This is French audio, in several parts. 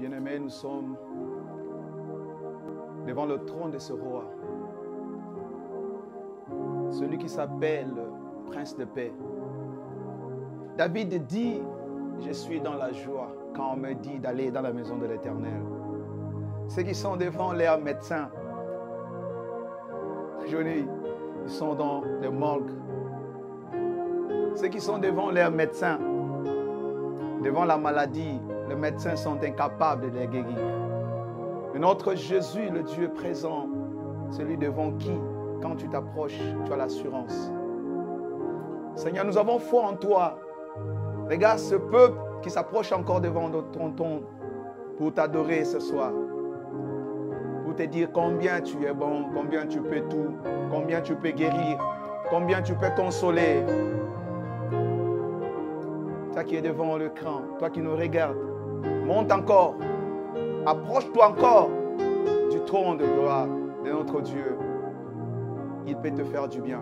Bien-aimés, nous sommes devant le trône de ce roi, celui qui s'appelle Prince de paix. David dit, je suis dans la joie quand on me dit d'aller dans la maison de l'Éternel. Ceux qui sont devant leurs médecins, Johnny, ils sont dans les morgues. Ceux qui sont devant leurs médecins, devant la maladie, les médecins sont incapables de les guérir. Mais notre Jésus, le Dieu présent, celui devant qui, quand tu t'approches, tu as l'assurance. Seigneur, nous avons foi en toi. Regarde ce peuple qui s'approche encore devant ton trône pour t'adorer ce soir. Pour te dire combien tu es bon, combien tu peux tout, combien tu peux guérir, combien tu peux consoler. Toi qui es devant l'écran, toi qui nous regardes, monte encore, approche-toi encore du trône de gloire de notre Dieu. Il peut te faire du bien.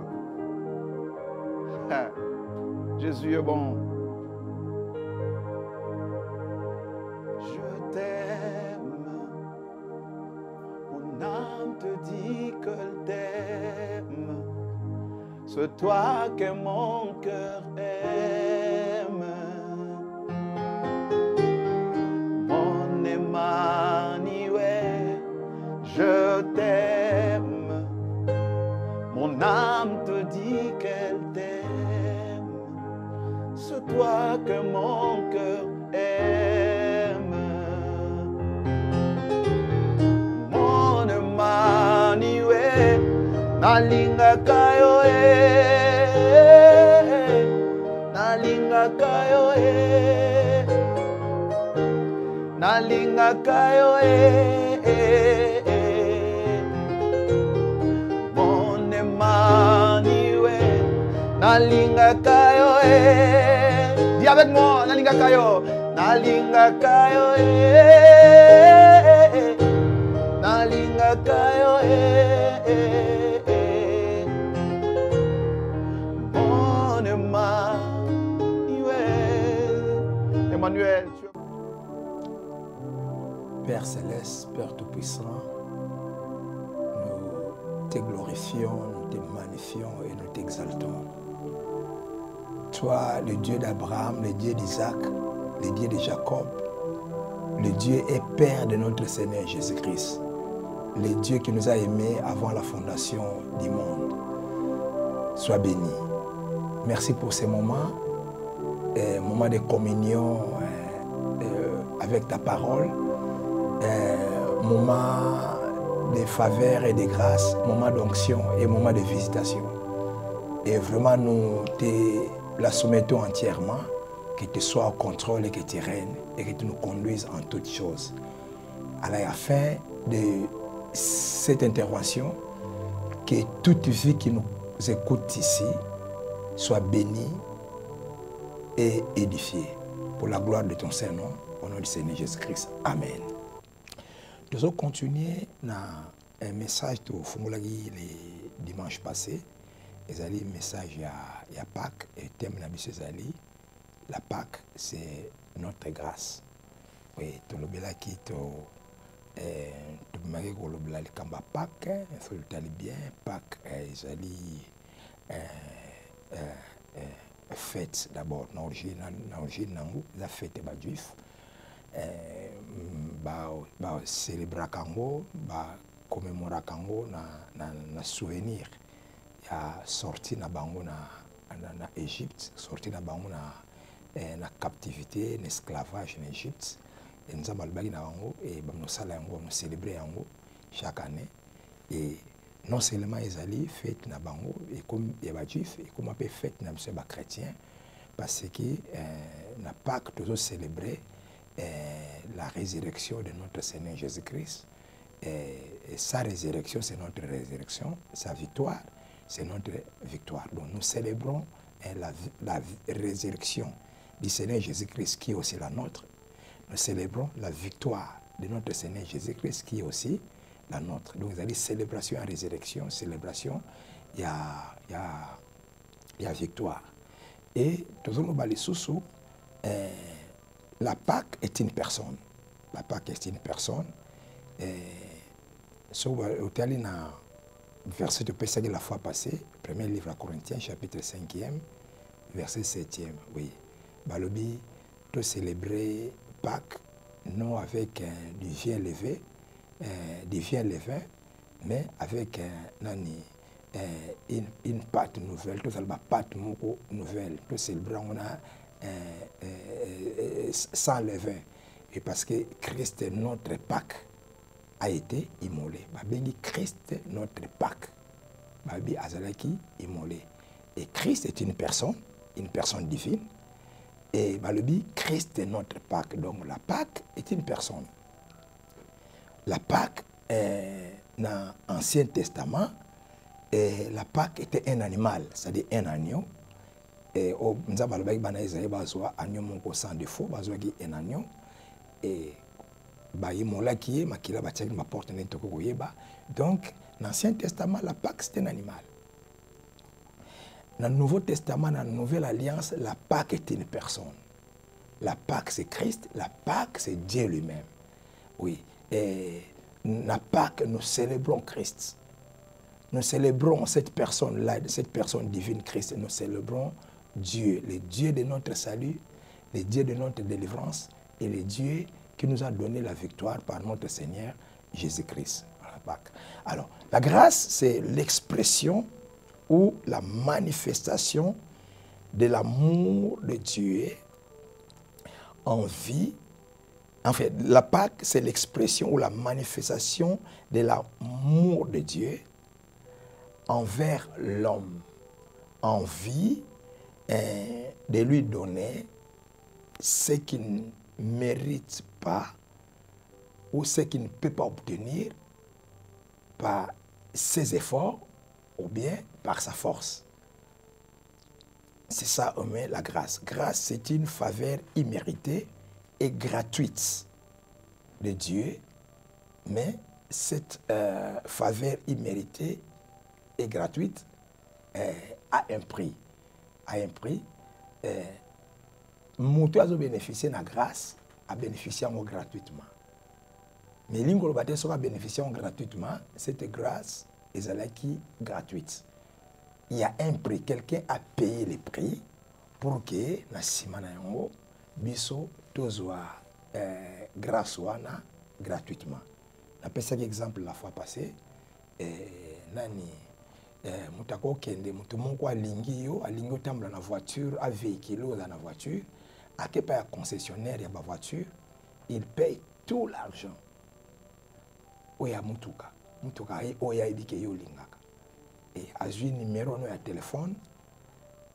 Jésus est bon. Je t'aime, mon âme te dit qu'elle t'aime. C'est toi que mon cœur aime. Mon Emmanuel, je t'aime. Mon âme te dit qu'elle t'aime. C'est toi que mon cœur aime. Mon Emmanuel, nalinga kayo nalinga kayo nalinga kayo Mon Emmanuel, nalinga kayo dis avec moi, nalinga kayo nalinga kayo nalinga kayo Mon Emmanuel. Emmanuel, tu es... Père Céleste, Père Tout-Puissant, nous te glorifions, nous te magnifions et nous t'exaltons. Toi, le Dieu d'Abraham, le Dieu d'Isaac, le Dieu de Jacob, le Dieu et Père de notre Seigneur Jésus-Christ, le Dieu qui nous a aimés avant la fondation du monde. Sois béni. Merci pour ces moments, moments de communion avec ta parole, moment de faveur et de grâce, moment d'onction et moment de visitation. Et vraiment, nous te la soumettons entièrement, que tu sois au contrôle et que tu règnes et que tu nous conduises en toutes choses. À la fin de cette intervention, que toute vie qui nous écoute ici soit bénie et édifiée. Pour la gloire de ton Saint-Nom, au nom du Seigneur Jésus-Christ. Amen. Nous allons continuer dans un message que nous avons fait le dimanche passé. C'est un message il y a Pâques et le thème de la Pâques, c'est notre grâce. Oui, tu l'as dit, tu m'as dit que tu l'as dit Pâques, il faut le dire bien. Pâques, c'est fête d'abord, l'origine, la fête des Juifs. Célébrer Kango, commémorer Kango, na souvenir. Il y a sorti na bango na Égypte, sorti na bango na captivité, na esclavage en Égypte. Et nous avons balbagi na bango et nous célébrer yango chaque année. Et non seulement ils allaient fête na bango et comme il y a Juifs et comme on peut fête na monsieur chrétien parce que na Pâques toujours célébrer la résurrection de notre Seigneur Jésus-Christ. Et sa résurrection, c'est notre résurrection. Sa victoire, c'est notre victoire. Donc nous célébrons la résurrection du Seigneur Jésus-Christ qui est aussi la nôtre. Nous célébrons la victoire de notre Seigneur Jésus-Christ qui est aussi la nôtre. Donc vous avez célébration et résurrection, célébration, il y a victoire. Et toujours nous balissons la Pâque est une personne. Pâques est une personne. So hôtel na verset de Pessah la fois passée, premier livre à Corinthiens, chapitre 5e, verset 7e. Oui. Balobi, de célébrer Pâques, non avec du vin levé, mais avec une pâte nouvelle, tout ça, la pâte nouvelle, tout célébrer on a sans levain. Et parce que Christ, notre Pâques, a été immolé. Babengi Christ, notre Pâques. Babi Azalaki immolé. Et Christ est une personne divine. Et Balobi, Christ est notre Pâques. Donc la Pâques est une personne. La Pâques, dans l'Ancien Testament, la Pâques était un animal, c'est-à-dire un agneau. Et au Nzabalobaki bana Isaïe bazwa agneau mon sans défaut, bazwa qui un agneau. Et baïmolaki makila batiaki ma porte n'entoko koyeba. Donc dans l'Ancien Testament, la Pâques c'est un animal. Dans le Nouveau Testament, dans la Nouvelle Alliance, la Pâques est une personne. La Pâques c'est Christ, la Pâques c'est Dieu lui-même. Oui. Et la Pâques, nous célébrons Christ. Nous célébrons cette personne-là, cette personne divine Christ. Nous célébrons Dieu, le Dieu de notre salut, le Dieu de notre délivrance et le Dieu qui nous a donné la victoire par notre Seigneur Jésus-Christ. Alors, la grâce, c'est l'expression ou la manifestation de l'amour de Dieu en vie. En fait, la Pâque, c'est l'expression ou la manifestation de l'amour de Dieu envers l'homme, en vie, de lui donner ce qu'il ne mérite pas ou ce qu'il ne peut pas obtenir par ses efforts ou bien par sa force. C'est ça, on met la grâce. Grâce, c'est une faveur imméritée et gratuite de Dieu, mais cette faveur imméritée et gratuite a un prix. A un prix. Moutou a bénéficié de la grâce, a bénéficié gratuitement. Mais l'ingolo bate a bénéficié gratuitement, cette grâce est gratuite. Il y a un prix, quelqu'un a payé le prix pour que na simana yango biso tozwa grâce wana gratuitement. On a pris exemple la fois passée. Nani mutako kende mutu moko alingi otambula na voiture, a véhicule dans la voiture, a kepa ya concessionnaire ya ba voiture, il paye tout l'argent. Oya mutuka oya ebike yo lingaka. Et azui numéro no ya téléphone,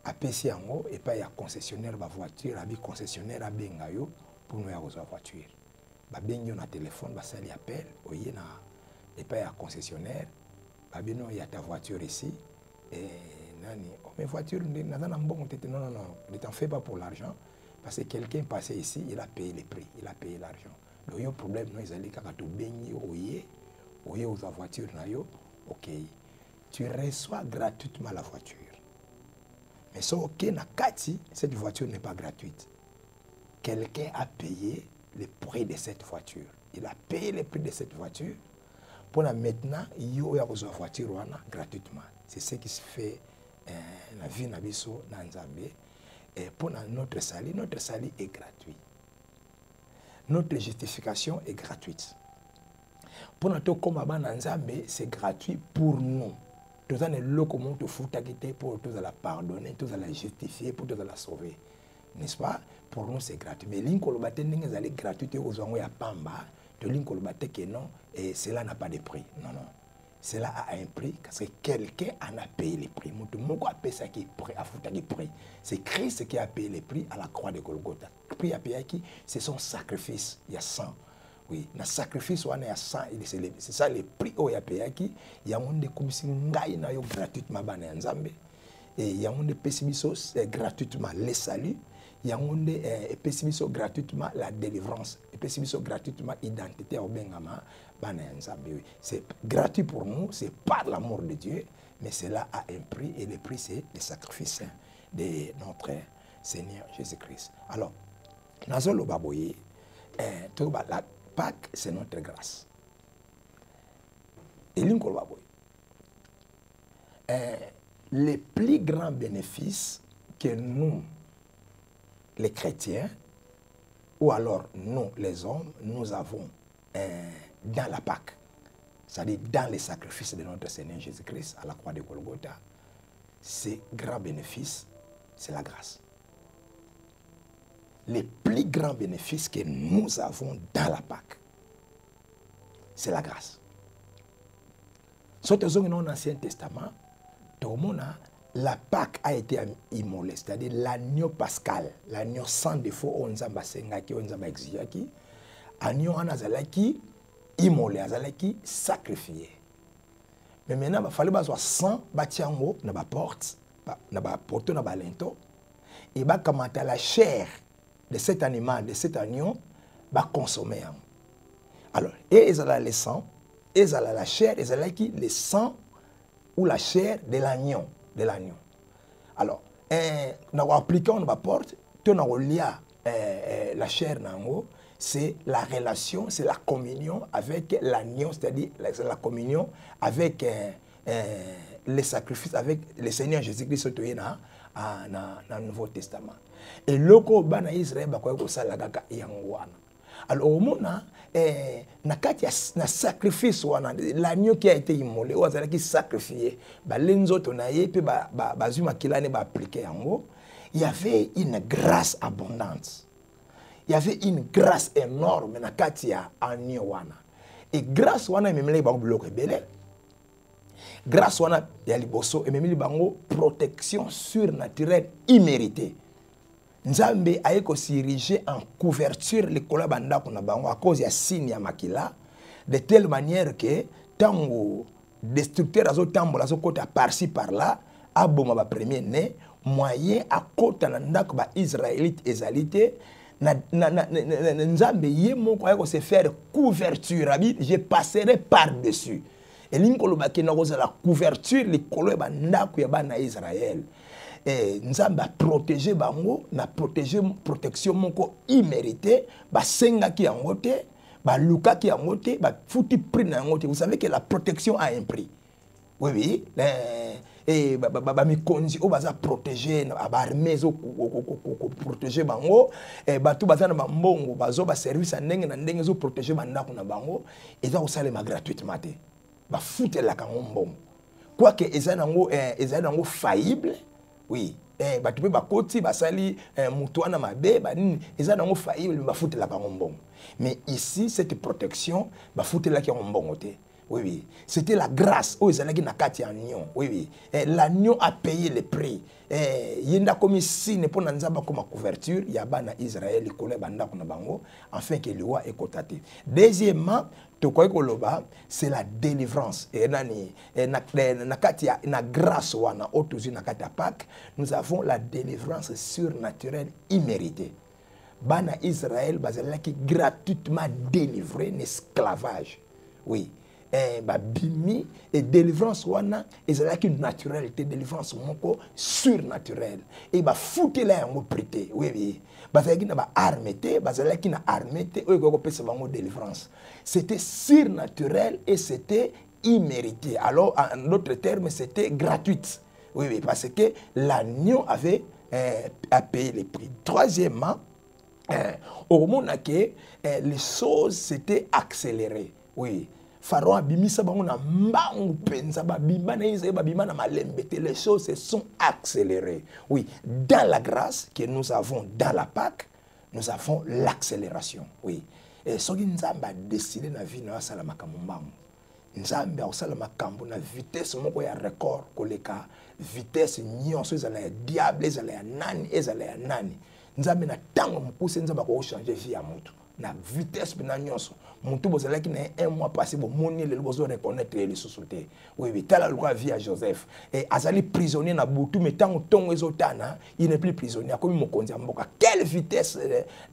a pesi yango et pa ya concessionnaire ba voiture, abi concessionnaire a benga yo pour no ya kozwa voiture. Ba bengi yo na téléphone, ba sali appel, oye na et pa ya concessionnaire. Non, il y a ta voiture ici. Et nani, oh, mais voiture, non, ne t'en fais pas pour l'argent. Parce que quelqu'un passait ici, il a payé les prix, il a payé l'argent. Donc, il y a un problème, non, ils allaient quand tu baignes, oye, aux voitures, ok. Tu reçois gratuitement la voiture. Mais si ok, na kati, cette voiture n'est pas gratuite. Quelqu'un a payé le prix de cette voiture. Il a payé le prix de cette voiture. Pour maintenant, il y a une voiture gratuitement. C'est ce qui se fait dans la vie de Nzambe. Et pour notre salut est gratuit. Notre justification est gratuite. Pour notre combat Nzambe, c'est gratuit pour nous. Tout ça, nous comment te foutre pour tout la pardonner, tout la justifier, pour tout la sauver. N'est-ce pas? Pour nous, c'est gratuit. Mais l'incolobate n'est gratuit aux gens à Pamba. De l'incolobate que non, et cela n'a pas de prix. Non, non. Cela a un prix parce que quelqu'un en a payé les prix. Mon a payé ça qui est prêt à foutre les prix. C'est Christ qui a payé les prix à la croix de Golgotha. Le prix à payer qui, c'est son sacrifice. Il y a 100. Oui, le sacrifice, il y a 100. C'est ça le prix où il y a payé qui. Il y a un monde comme si ngaï na yo gratuitement bané Nzambe. Et il y a un monde pessimistes gratuitement les saluts. Il y a un monde pessimistes gratuitement la délivrance. Et pessimistes gratuitement l'identité au Bengama. C'est gratuit pour nous, c'est par l'amour de Dieu, mais cela a un prix et le prix c'est le sacrifice de notre Seigneur Jésus-Christ. Alors, Nazolo Baboye, Pâques, c'est notre grâce. Et l'incolabo. Les plus grands bénéfices que nous, les chrétiens, ou alors nous, les hommes, nous avons dans la Pâque, c'est-à-dire dans les sacrifices de notre Seigneur Jésus-Christ à la croix de Golgotha, ces grands bénéfices, c'est la grâce. Les plus grands bénéfices que nous avons dans la Pâque, c'est la grâce. Surtout dans l'Ancien Testament, la Pâque a été immolée, c'est-à-dire l'agneau pascal, l'agneau sans défaut, on a exigé, l'agneau azalaki immolé, azalaki sacrifié. Mais maintenant, il fallait avoir 100 batiango na ba porte, na ba porte na ba lento, et ba kamata la chair de cet animal, de cet agneau, ba consommer. Alors, et ils allaient les sang, ils allaient la chair, ils allaient qui le sang ou la chair de l'agneau, Alors, nous avons appliqué on ba porte, tu na lia la chair nango, c'est la relation, c'est la communion avec l'agneau, c'est-à-dire la communion avec les sacrifices, avec le Seigneur Jésus-Christ dans le Nouveau Testament. Et le Bana Israël, alors au moment na sacrifice l'agneau qui a été immolé, qui sacrifié, il y avait une grâce abondante. Il y avait une grâce énorme na katia agneau wana. Et grâce wana memele ba bloqué belé. Grâce wana ya liboso et memeli bango protection surnaturelle imméritée. Nzambe a été dirigé en couverture les kola banda kuna bango à cause ya signe ya makila de telle manière que tango destructeur azo tambola zo kota par-ci par-là aboma ba premier né moyen à kota na ndako ba israélite ezalité Nzambe ye moko ayako se faire couverture abi je passerai par-dessus. Et l'inkoloba ki na la couverture likolo ba ndako ya bana Israël. Et Nzambe a protégé bango na protection moko imméritée ba senga ki yangote ba luka ki yangote ba futi prix na yangote. Vous savez que la protection a un prix. Oui oui, et mikonzi o baza protéger ba armée zo protéger bango et batu baza na mbongo bazo ba service ndenge na ndenge zo protéger bandako na bango et za osalema gratuitement te ba futela ka mbongo quoi que ezanango faillible oui batu pe bakoti basali mutuana mabe ba nini ezanango faillible ba futela ka mbongo mais ici cette protection ba futela ka mbongo te. Oui, oui. C'était la grâce. Oh, ils allaient na kati agneau. Oui, oui. L'agneau a payé le prix. Yenda comme ici, ne pas nanzaba comme couverture. Yaba na Israël, les collègues banda kuna bango, afin que le roi est cotaté. Deuxièmement, c'est la délivrance. Et na kati na grâce wana otuzi na kati Pâques, nous avons la délivrance surnaturelle imméritée. Bana Israël, bazalaki gratuitement délivré l'esclavage. Oui. Bimi et délivrance wana ezalaki naturalité délivrance moko surnaturelle et ba fouté la yango prêté oui oui bazalaki na ba armete bazalaki na armete oyo ko pesa bango délivrance c'était surnaturel et c'était immérité. Alors en d'autres termes c'était gratuit. Oui oui parce que l'agneau avait à payer les prix. Troisièmement au moment que les choses s'étaient accélérées. Oui. Pharaon abimisa bango na mbangu penza babima na Israël babima na malembete, les choses se sont accélérées. Oui, dans la grâce que nous avons dans la Pâque, nous avons l'accélération. Oui. Et ce que Nzambe a décidé na vie na sala makambo mbangu. Nzambe a sala makambo na vitesse moko ya record koleka vitesse nyonso ezala ya diable ezala ya nani. Nzambe na tango mukuse Nzambe ko changer vie ya mutu. Na vitesse na nyonso mutu bozala ki na un mois passé bo moni le bozo reconnaître les sociétés. Oui oui, tala loi vie à Joseph et azali prisonnier na butu mais tango tongo ezotana il n'est plus prisonnier comme mokonzi mboka. Quelle vitesse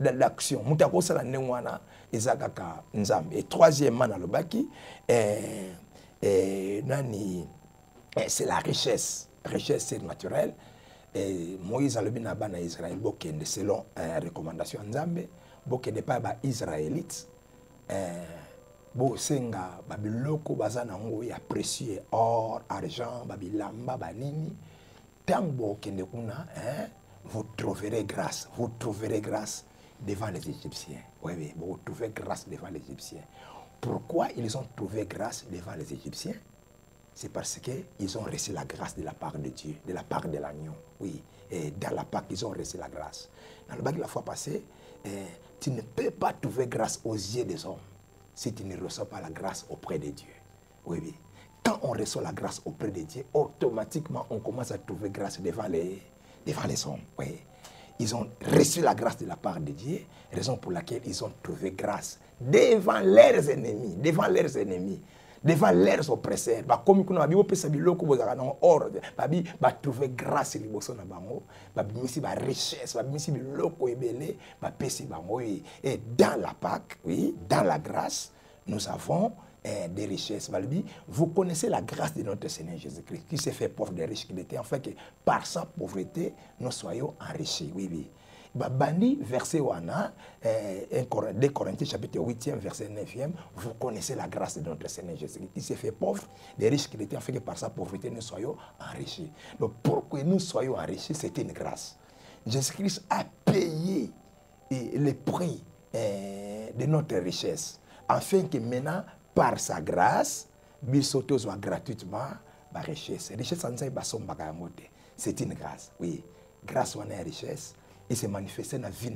de l'action mutu ko sala ndengwana ezakaka Nzambe. Et troisièmement na lobaki nani c'est la richesse surnaturelle. Et Moïse a le bin na Israël bokende selon recommandation Nzambe bokende pa ba israélites bo senga babiloko bazana ngo ya précieux or argent babilamba banini tango kende kuna vous trouverez grâce devant les Égyptiens. Oui, vous trouvez grâce devant les Égyptiens. Pourquoi ils ont trouvé grâce devant les Égyptiens? C'est parce qu'ils ont reçu la grâce de la part de Dieu, de la part de l'agneau. Oui, et dans la Pâque, ils ont reçu la grâce. Dans le bac de la fois passée, tu ne peux pas trouver grâce aux yeux des hommes si tu ne reçois pas la grâce auprès de Dieu. Oui, oui. Quand on reçoit la grâce auprès de Dieu, automatiquement, on commence à trouver grâce devant les hommes. Oui. Ils ont reçu la grâce de la part de Dieu, raison pour laquelle ils ont trouvé grâce devant leurs ennemis, devant leurs oppresseurs. Comme nous avons trouvé grâce la richesse, et dans la Pâque, oui, dans la grâce, nous avons des richesses. Vous connaissez la grâce de notre Seigneur Jésus-Christ qui s'est fait pauvre des riches qu'il était, afin que par sa pauvreté, nous soyons enrichis. Oui, oui. Bandi, verset 2 Corinthiens chapitre 8e, verset 9e, vous connaissez la grâce de notre Seigneur Jésus-Christ qui s'est fait pauvre des riches qu'il était, afin que par sa pauvreté, nous soyons enrichis. Donc pour que nous soyons enrichis, c'est une grâce. Jésus-Christ a payé le prix de notre richesse, afin que maintenant, par sa grâce, bisoto soit gratuitement la richesse. Richesse c'est une grâce. Oui, grâce à la richesse, il s'est manifesté dans la vie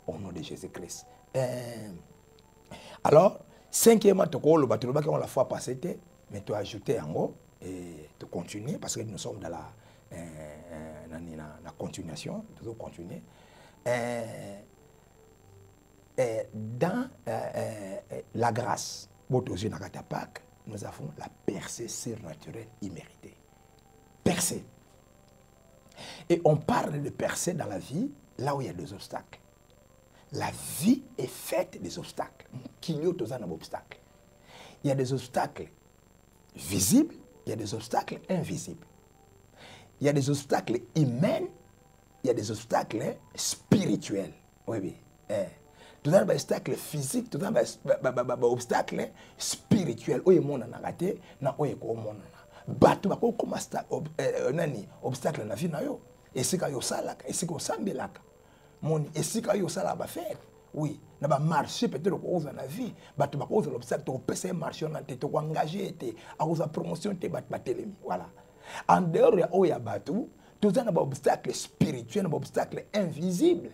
au nom de Jésus-Christ. Alors, cinquièmement, tu as la fois passée, mais tu as ajouté en haut et tu continues parce que nous sommes dans la continuation, tu dois continuer. Dans la grâce, nous avons la percée surnaturelle imméritée. Percée. Et on parle de percée dans la vie, là où il y a des obstacles. La vie est faite des obstacles. Il y a des obstacles visibles, il y a des obstacles invisibles. Il y a des obstacles humains, il y a des obstacles spirituels. Oui, oui. Tout un obstacle physique, tout un obstacle spirituel. Oye mona na gate na oye ko mona. Batu bako koma obstacle na vie na yo. Esika yo salaka, esika yo sambelaka. Moni esika yo sala ba faire. Oui, na ba marcher peut-être ko oza na vie. Batu bako oza l'obstacle to pesa marcher na te to engager te, a oza promotion te bat batelemi. Voilà. En dehors ya oya batu, tout un obstacle spirituel, un obstacle invisible.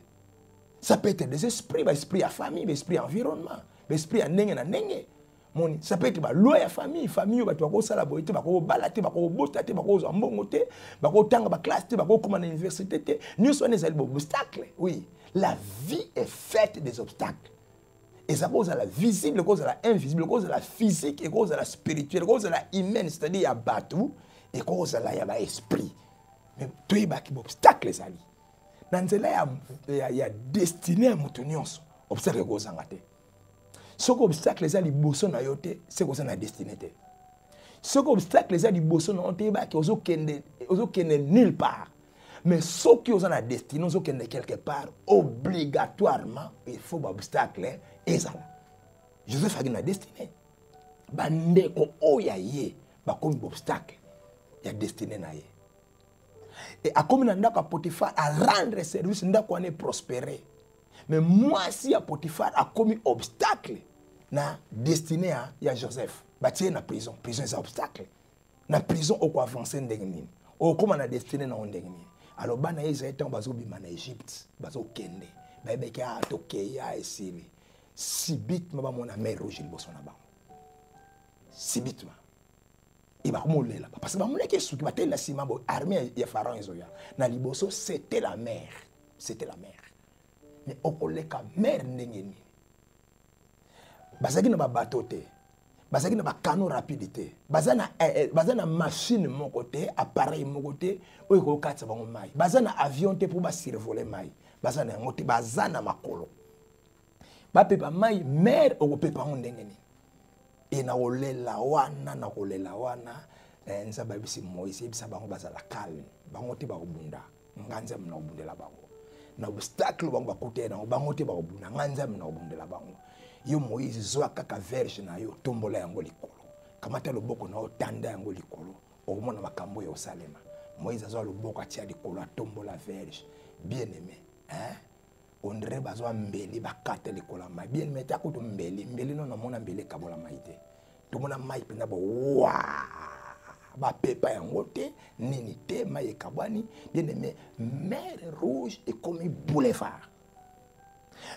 Ça peut être des esprits, l'esprit à famille, l'esprit à environnement, l'esprit à nenge na nenge. Ça peut être la loi à famille, famille, tu vas ça la boîte, tu vas balater, tu vas boster, tu vas mbongoter, tu vas tanga classe, tu vas comme à l'université. Nous sommes des obstacles. Oui, la vie est faite des obstacles. Et ça cause à la visible, cause à la invisible, cause à la physique, et cause à la spirituelle, cause à la humaine, c'est-à-dire il y a bateau, et cause à la esprit. Mais tu es des obstacles, ça dit. Dans ce là, il y a destiné à moutonnions, obstacle que vous avez. Ce obstacle les a les bossons na yote, c'est que vous avez destiné. Ce obstacle les a les bossons na yote, bah qui oso kende nulle part. Mais ce qui vous avez destiné, oso kende quelque part, obligatoirement, il faut obstacle et ça. Joseph a une destinée. Bande ko oyaye, bah comme obstacle, il y a destiné na ye. Et à comme à Potiphar à rendre service, ndako ane prospérer. Mais moi si à Potiphar a commis obstacle na destiné à Joseph, bah tiens na prison, prison c'est obstacle. Na prison au quoi avancer ndengni. Au comment na destiné na ndengni. Alors bana Israël tant bazo bima na Égypte, bazo kende. Ba beke a tokeya esili. Sibit ma ba mona mer rouge liboso na ba. Sibitement. Il va mouler là parce que mon équipe qui battait la ciment armée ya pharaon ezoya na liboso c'était la mer, mais okoleka mer ndengeni bazaki na ba bateau te, bazaki na ba canot rapidité, bazana machine mon côté, appareil mon côté oyo ko katsa bango mai, bazana avion te pour ba survoler mai, bazana ngoti bazana makolo ba pepa mai mer okopepa ndengeni. Et na olela wana nzaba bisi Moïse bisa bango bazala calme bango te ba obunda nganza mna obundela bango na obstacle bango bakote na bango te bakobuna nganzambe na obundela bango yo Moïse zwa kaka verge na yo tombola yango likolo kamata loboko na otanda yango likolo omona makambo ya osalema Moïse azwa loboko atia likolo atombola verge bien aimé hein on dirait bazwa mbeli bakata likolo ma bien aimé ta kutu mbeli non mona mbeli kabola maite to mona mai pena bo wa ba pepa yango te nini te mai kabwani bien aimé mer rouge est comme boulevard.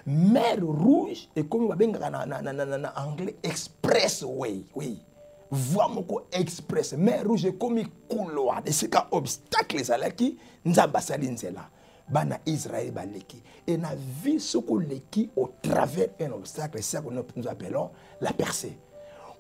Mer rouge est comme en anglais expressway, oui. Voie moko express. Mer rouge est comme couloir. Et c'est qu'un obstacle qui nzamba salinzela. Bana Israël baleki. Et na vie ce qu'on leki au travers un obstacle, c'est ça que nous appelons la percée.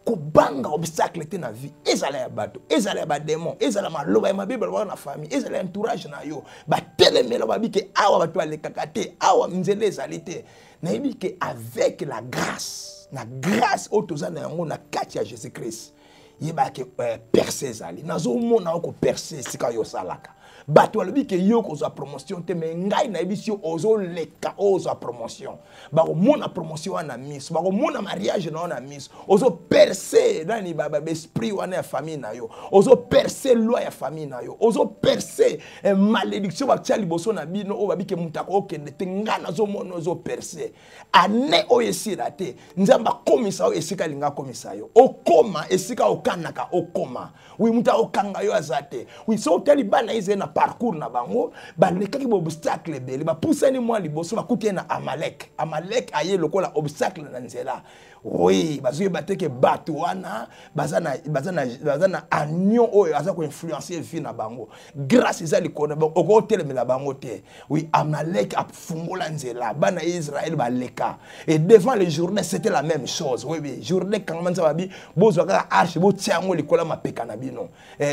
Kobanga obstacle te na vie ezala ya bato ezala ya ba démon ezala maloba ya mabible na famille ezala entourage na yo ba telemela ba bike awa bato alekaka te awa nzele ezali te na yebi ke avec la grâce na grâce otozana yango na kati ya Jésus Christ yeba ke percer ezali nazo mona ko percer sika yo salaka bato alobi ke yo ko za promotion te me ngai na yebi si ozo leka ozo promotion ba ko mona promotion wana miss ba ko mona mariage na wana miss ozo percer nani baba esprit wana ya famille na yo ozo percer loi ya famille na yo ozo percer malédiction ba tia liboso na bino o babi ke mutako okende te ngana zo mona ozo percer ane o yesira te nzamba komisa o esika linga komisa yo okoma esika okanaka okoma wi muta okanga yo azate wi so tali bana ize na parcours na bango balekaki ba obstacle bele ba poussani moi liboso ba kutie na Amalek aye lokola obstacle na nzela oui bazuye bateke bato wana bazana agnon oyo aza ko influencer vie na bango grâce ezali kona oko telemela bango te oui Amalek a fungola nzela bana Israël baleka et devant les journées c'était la même chose oui journée quand man ça babi bozwa ka arche bo tiango likola mapeka na bino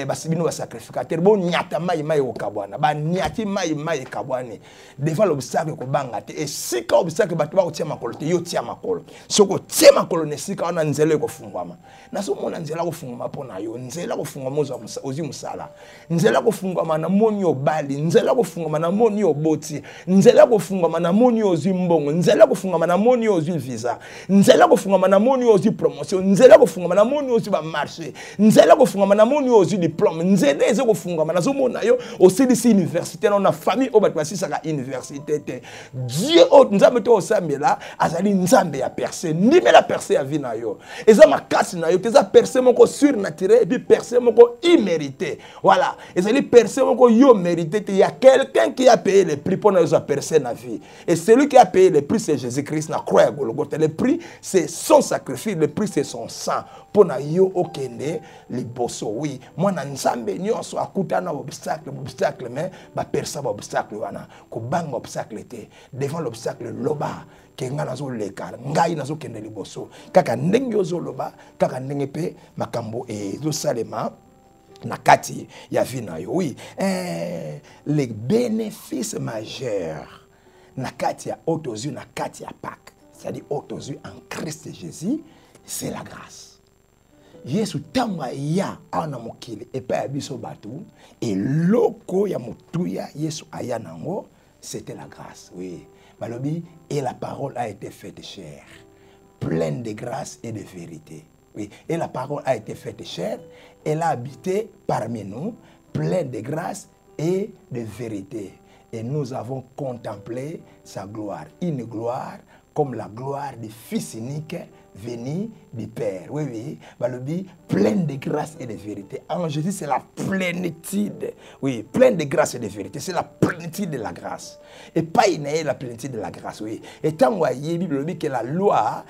basibino ba sacrificateur bo nyata mai okabwana ba nyati mai kabwane devant l'obstacle ko banga te et si ka obstacle bato ba ko tia makolo te yo tia makolo soko tia makolo nesika wana nzela ko fungwama na so mona nzela ko fungwama pona yo nzela ko fungwama ozi musala nzela ko fungwama na moni obali nzela ko fungwama na moni oboti nzela ko fungwama na moni ozi mbongo nzela ko fungwama na moni ozi visa nzela ko fungwama na moni ozi promotion nzela ko fungwama na moni ozi ba marché nzela ko fungwama na moni ozi diplôme nzela eze ko fungwama na so mona yo aussi d'ici université na famille o batwa sisaka université te Dieu o nzambe to osambela azali nzambe ya percée ndimela percée ya vie na yo eza makasi na yo teza percée moko surnaturel et puis percée moko immérité voilà ezali percée moko yo mérité te ya quelqu'un qui a payé le prix pour nous percer na vie et celui qui a payé le prix c'est Jésus-Christ na croix à Golgotha le prix c'est son sacrifice le prix c'est son sang pour na yo okende liboso oui moi na nzambe nyonso akutana obstacle mais ba percer ba obstacle wana ko banga obstacle te devant l'obstacle loba kenga nazo leka ngai nazo kende liboso kaka ndenge ozoloba kaka ndenge pe makambo zo salema na kati ya vina yo oui les bénéfices majeurs na kati ya autozu na kati ya Pâques c'est-à-dire autozu en Christ Jésus c'est la grâce Yesu tamba ya ana mokili epa ya biso batu et loko ya mutuya Yesu aya nango c'était la grâce oui balobi et la parole a été faite chair pleine de grâce et de vérité oui et la parole a été faite chair elle a habité parmi nous pleine de grâce et de vérité et nous avons contemplé sa gloire une gloire comme la gloire du Fils unique venu du Père. Oui, oui. Balobi, pleine de grâce et de vérité. En Jésus, c'est la plénitude. Oui, pleine de grâce et de vérité. C'est la plénitude de la grâce. Et pas la plénitude de la grâce. Oui. Et tant que la Bible dit que la loi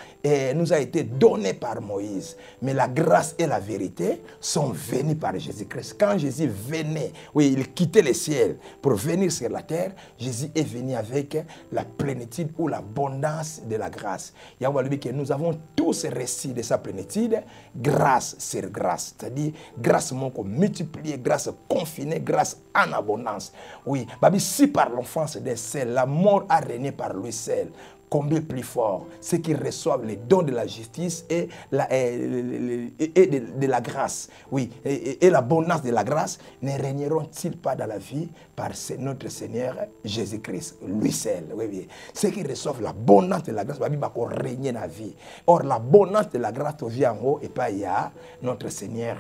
nous a été donnée par Moïse, mais la grâce et la vérité sont venues par Jésus-Christ. Quand Jésus venait, oui, il quittait le ciel pour venir sur la terre, Jésus est venu avec la plénitude ou l'abondance de la grâce. Il y a que nous avons tous ces récits de sa plénitude, grâce sur grâce. C'est-à-dire, grâce multipliée, grâce confinée, grâce en abondance. Oui, si par l'enfance des sels, la mort a régné par lui seul, combien plus fort ceux qui reçoivent les dons de la justice et de la grâce, oui, et l'abondance de la grâce, ne régneront-ils pas dans la vie par notre Seigneur Jésus-Christ, lui seul, oui, oui. Ceux qui reçoivent l'abondance de la grâce, ils vont régner dans la vie. Or, l'abondance de la grâce vient en haut et pas il y a notre Seigneur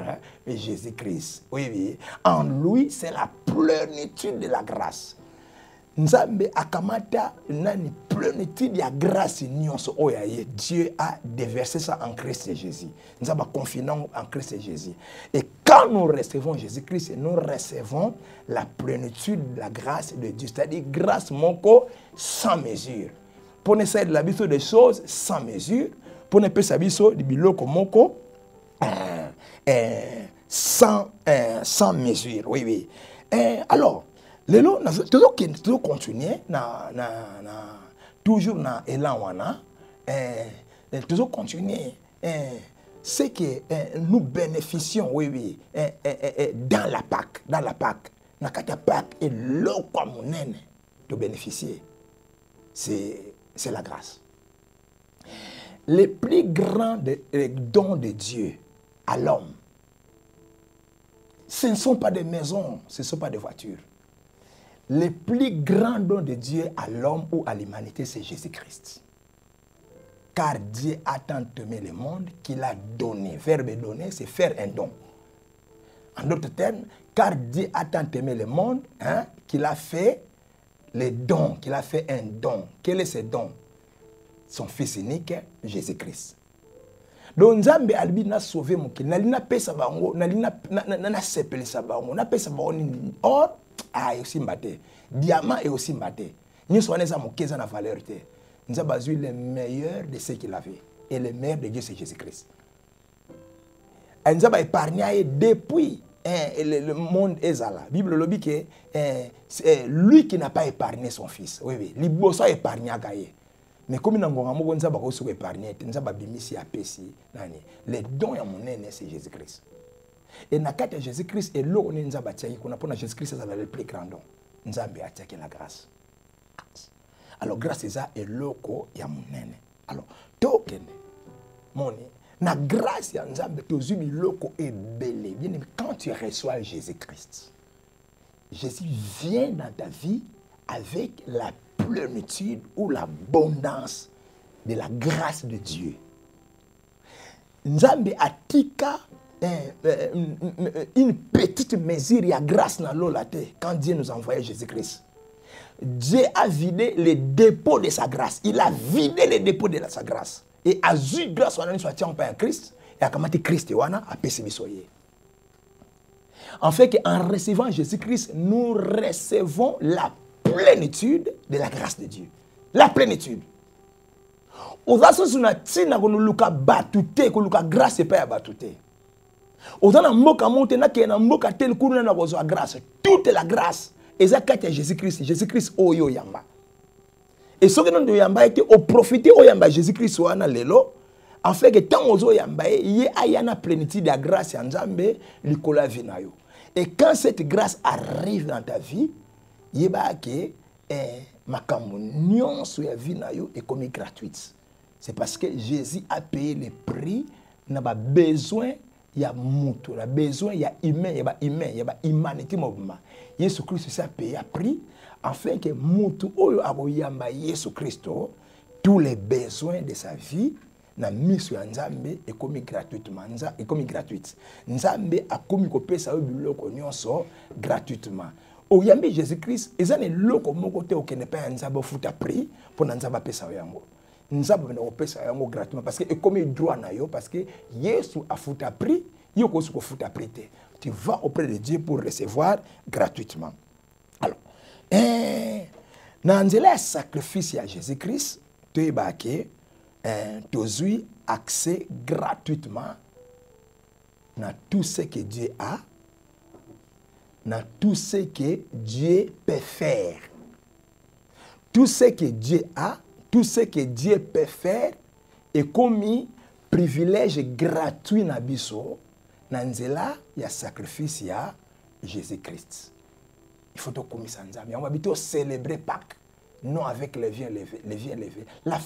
Jésus-Christ, oui, oui. En lui, c'est la plénitude de la grâce. Nzambe akamata nani plénitude ya grâce nyonso oyaye. Dieu a déversé ça en Christ Jésus. Nous avons confié en Christ Jésus. Et quand nous recevons Jésus-Christ, nous recevons la plénitude de la grâce de Dieu. C'est-à-dire grâce moko sans mesure. Pour ne faire de la biso des choses sans mesure. Pour ne pas sa biso de biloko moko sans mesure. Oui, oui. Alors, lelo toujours continuer toujours dans l'élan wana toujours continuer ce que nous bénéficions, oui, oui, dans la Pâque, na kati Pâque et loko monene de bénéficier, c'est la grâce. Les plus grands dons de Dieu à l'homme, ce ne sont pas des maisons, ce ne sont pas des voitures. Les plus grands dons de Dieu à l'homme ou à l'humanité, c'est Jésus-Christ. Car Dieu a tant aimé le monde qu'il a donné. Verbe donner, c'est faire un don. En d'autres termes, car Dieu a tant aimé le monde qu'il a fait les dons, qu'il a fait un don. Quel est ce don? Son Fils unique, Jésus-Christ. Donc Nzambe albi na sauvé mokili, nalina pesa bango, nalina na sepelisa bango, na pesa bango nini. Or et aussi mbaté. Diamant est aussi mbaté. Nous sommes na valeur. Nous avons besoin le meilleur de ce qu'il avait. Et le meilleur de Dieu, c'est Jésus-Christ. Nous avons épargné depuis le monde Ezala. La Bible le dit que c'est lui qui n'a pas épargné son fils. Oui, oui. Il a épargné Gaïe. Mais comme nous avons épargné, nous avons bimisi à Pessi. Les dons à mon aîné, c'est Jésus-Christ. Et dans le cas de Jésus-Christ, et là, nous avons dit que Jésus-Christ est le plus grand don. Nous avons attaqué la grâce. Alors, grâce à ça, et loko ya munene. Alors, token, moni, na grâce ya nzambe, tozumi loko est belé. Bien, quand tu reçois Jésus-Christ, Jésus vient dans ta vie avec la plénitude ou l'abondance de la grâce de Dieu. Nzambe atika une petite mesure de grâce dans l'eau quand Dieu nous a envoyé Jésus-Christ. Dieu a vidé les dépôts de sa grâce. Il a vidé les dépôts de sa grâce. Et a eu grâce à nous soit en Christ. Et a commencé Christ a pécibisoyé. En fait, en recevant Jésus-Christ, nous recevons la plénitude de la grâce de Dieu. La plénitude. Aux assos on a tina ko luka batute ko luka grâce pas batute. Ozana mboka monte na ke na mboka tel kuna na kozo grâce. Toute la grâce ezakati Jésus-Christ. Jésus-Christ oyo yamba. Et ce que nous yamba était au profiter o yamba Jésus-Christ wana lelo. En fait que tant ozo yamba ye ayana plénitude de la grâce ya Nzambe likola vinayo. Et quand cette grâce arrive dans ta vie, yeba ke makambo nyonso ya vinayo est comme gratuite. C'est parce que Jésus a payé le prix, n'a pas besoin, il y a mutu, il y a besoin, il y a humain, il y a humanité mouvement. Jésus Christ a payé un prix, afin que mutu oyo aboyamba Jésus Christ, tous les besoins de sa vie, na miso ya Nzambe est comme gratuitement, est comme gratuite. Nzambe a comme kopesa o biloko nyonso gratuitement. Oyambi Jésus-Christ, ezane loko moko te okene pa Nzambe futa prix pour Nzambe pesa yango. Nous avons payé gratuitement parce que comme droit na yo parce que Jésus a foutu à prix, yo ko su ko foutu à prix. Tu vas auprès de Dieu pour recevoir gratuitement. Alors, dans le sacrifice à Jésus-Christ, tu es baqué, tu as accès gratuitement dans tout ce que Dieu a, dans tout ce que Dieu peut faire. Tout ce que Dieu a, tout ce que Dieu peut faire est commis privilège gratuit na biso nanzela ya sacrifice ya Jésus-Christ. Il faut to commis ça Nzambe. On va bientôt célébrer Pâques. non avec les vieux levés. La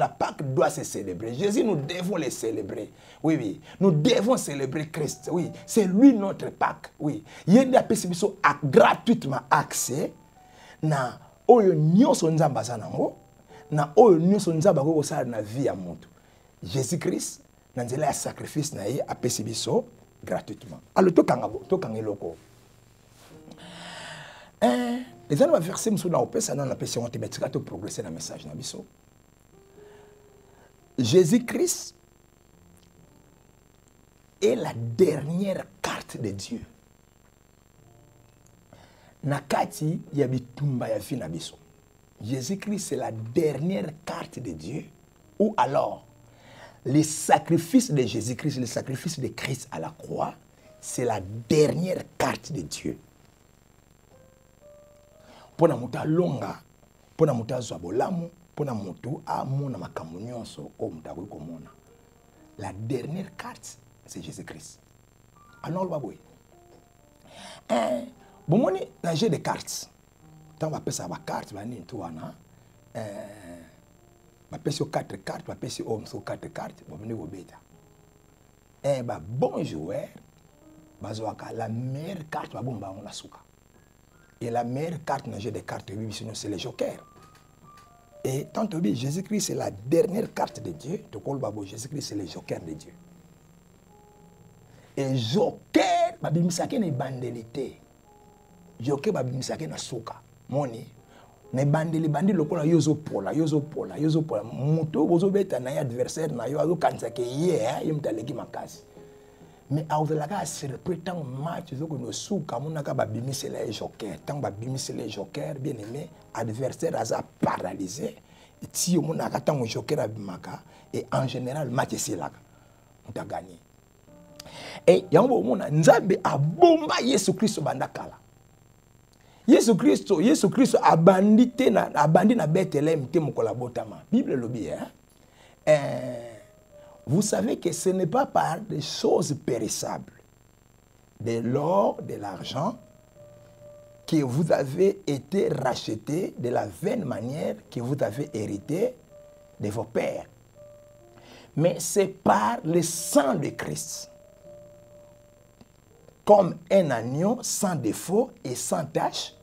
Pâque doit se célébrer. Jésus, nous devons les célébrer. Oui, oui. Nous devons célébrer Christ. Oui. C'est lui notre Pâque. Oui. Il y a gratuitement accès na oyo nyonso nzamba za nango na oyo nyonso nzamba ko sala na vie ya moto. Jésus-Christ na nzela ya sacrifice na ye apesi biso gratuitement. Alors tokanga eloko. Les gens vont verser monsieur na opesa na pesi on te mettra to progresser na message na biso. Jésus-Christ est la dernière carte de Dieu. Nakati ya bitumba ya vie na biso. Jésus-Christ c'est la dernière carte de Dieu, ou alors le sacrifice de Jésus-Christ, le sacrifice de Christ à la croix, c'est la dernière carte de Dieu. Pona muta longa, pona muta zwabolamu, pona mutu amona makambo nyonso o muta komona. La dernière carte, c'est Jésus-Christ. Alors baboy. Bon moni na jeu de cartes. Tant va pesa ba carte ba ni to wana. Ba pesa 4 cartes, ba pesa homme sur 4 cartes, bon moni go beta. Ba bon joueur bazwaka la meilleure carte ba bomba on la souka. Et la meilleure carte dans le jeu de cartes, c'est le joker. Et tant que Jésus-Christ, c'est la dernière carte de Dieu. Jésus-Christ, c'est le joker de Dieu. Et joker, babimisake ne bandelité. Joker, babimisake na souka. Moni. Ne bandeli bandi lokola yozo pola. Muto, bozo beta na adversaire na yo, azo kansake ye, yemtaleki makasi. Mais à la surpris tant match que nous sous comme on a babimisi les jokers tant babimisi les jokers bien aimé adversaire a paralysé et si on a tant joker abimaka et en général match c'est là on a gagné et yango mona nzambe abomba Yesu Kristo bandakala Yesu Kristo abandi na Bethléem te mokola botama Bible lobi vous savez que ce n'est pas par des choses périssables, de l'or, de l'argent, que vous avez été rachetés de la vaine manière que vous avez hérité de vos pères. Mais c'est par le sang de Christ, comme un agneau sans défaut et sans tache,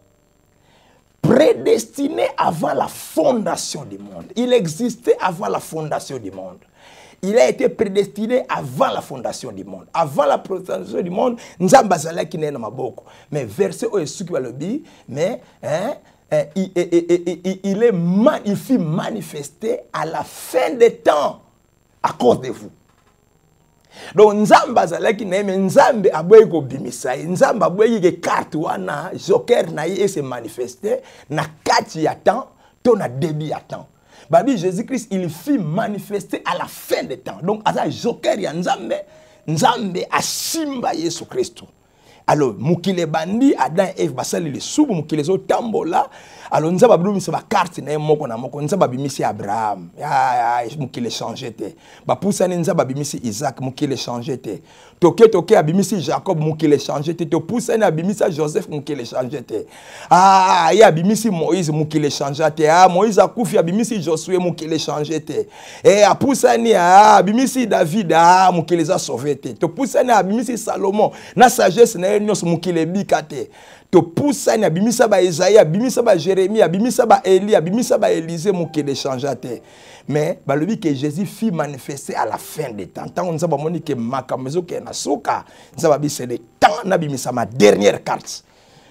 prédestiné avant la fondation du monde. Il existait avant la fondation du monde. Il a été prédestiné avant la fondation du monde. Avant la fondation du monde, Nzamba zalaki na maboko. Mais verset o esuki balobi, mais il fut manifesté à la fin des temps à cause de vous. Donc Nzamba zalaki na mais Nzambe aboye ko bimisa, Nzamba aboye ke carte wana joker na ye se manifester na kati ya temps, to na début ya temps. Babi Jésus-Christ, il fut manifesté à la fin des temps. Donc, à ça, joker ya Nzambe a simba Yesu Christo. Alors, mukile bandi, Adam et Eve, basali le subu, mukile zo tambola. Alors, Nzamba bimisi ba carte na moko na moko, Nzamba bimisi Abraham. Mukile changé te. Ba poussani Nzamba bimisi Isaac, mukile changé te. Toke abimisi Jacob, mukile changé te. To poussani abimisi Joseph, mukile changé te. Ya abimisi Moïse, mukile changé te. Moïse akufi abimisi Josué, mukile changé te. A poussani abimisi David, mukile za sauvé te. To poussani abimisi Salomon, na sagesse na nyos mukile bikate. To poussani abimisa ba Isaïe, abimisa ba Jérémie, abimisa ba Élie, abimisa ba Élisée mukile changé te. Mais balobi que Jésus fut manifesté à la fin des temps. Tant on nous a moni que makamezo ke na soka, nzaba bi c'est le temps na bimisa ma dernière carte.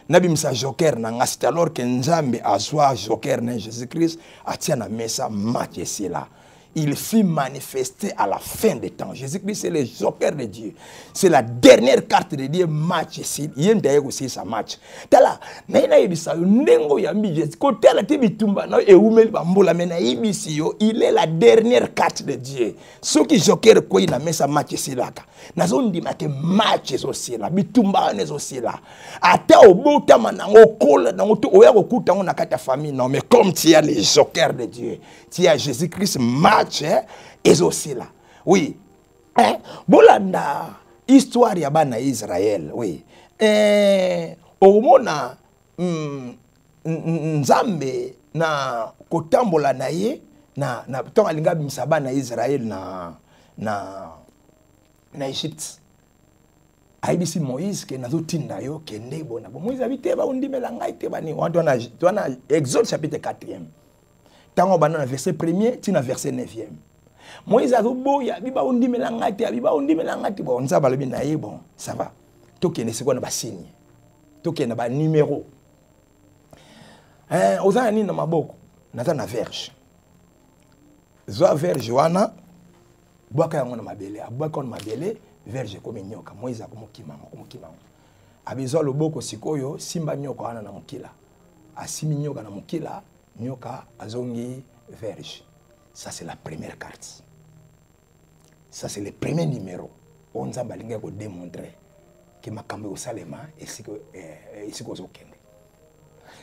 Na bimisa joker na ngasti alors que Nzambe azwa joker na Jésus-Christ atia na mesa match c'est là. Il fut manifesté à la fin des temps. Jésus-Christ, c'est le joker de Dieu. C'est la dernière carte de Dieu. Match ici. Il y a d'ailleurs aussi sa match. Tala, naina ibisa nengo yambi Jésus. Côté la tibitumba na e umeli bambola mena ibisi yo. Il est la dernière carte de Dieu. Ceux qui joker quoi il a mis sa match ici là. Nazon di make match aussi là. Bitumba ne aussi là. Ata obota manango kola na oto oya kokuta na kata famille non mais comme tu as les jokers de Dieu. Tu as Jésus-Christ match et aussi là. Oui. Bolanda histoire ya bana Israël, oui. Omona Nzambe na kotambola na ye na tant alinga bimsaba na Israël na Égypte. Aibisi Moïse ke nazo tinda yo kende bona. Moïse habite ba undimela ngai te bani. Wana Exode chapitre 4e. Tango bana verset 1er tina verset 9e. Moïse azo boya biba undimela ngai te biba undimela ngai te bon nzaba lobi na ye bon ça va. Tokene c'est quoi na ba signe. Tokene ba numéro. Oza ni na maboko naza na verge. Zwa verge wana bwaka yango na mabele, abwaka na mabele verge comme nyoka. Moïse akomokima. Abizwa loboko sikoyo simba nyoka wana na mukila. Asimi nyoka na mukila, nyoka azongi verge. Ça c'est la première carte. Ça c'est le premier numéro. On nzamba linga ko démontrer que makambo osalema esiko zokende.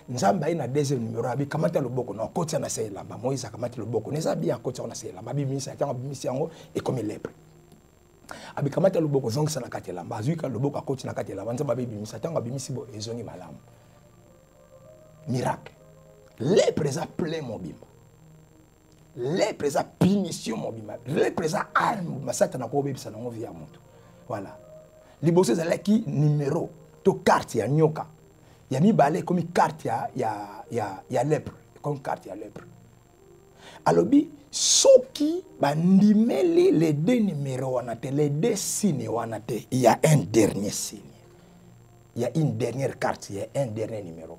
Nzamba ina deuxième numéro abi kamata loboko na kotsa na selamba. Moïse akamata loboko neza bien kotsa na selamba. Bimisa tanga bimisi yango et comme lèpre. Abi kamata loboko zongi sana katelamba. Azuika loboko akotsa na katelamba. Nzamba bimisa tanga bimisi bo ezongi malamu. Miracle. Lèpre za plein mobimba. Lèpre za punition mobimba. Lèpre za arme masata na ko bebisa na ngovi ya moto. Voilà. Liboso zalaki numéro to carte ya nyoka. Ya mibale comme carte ya lèpre, comme carte ya lèpre. Alobi soki bandimeli les deux numéros wanate, les deux signes wanate, il y a un dernier signe. Il y a une dernière carte, il y a un dernier numéro.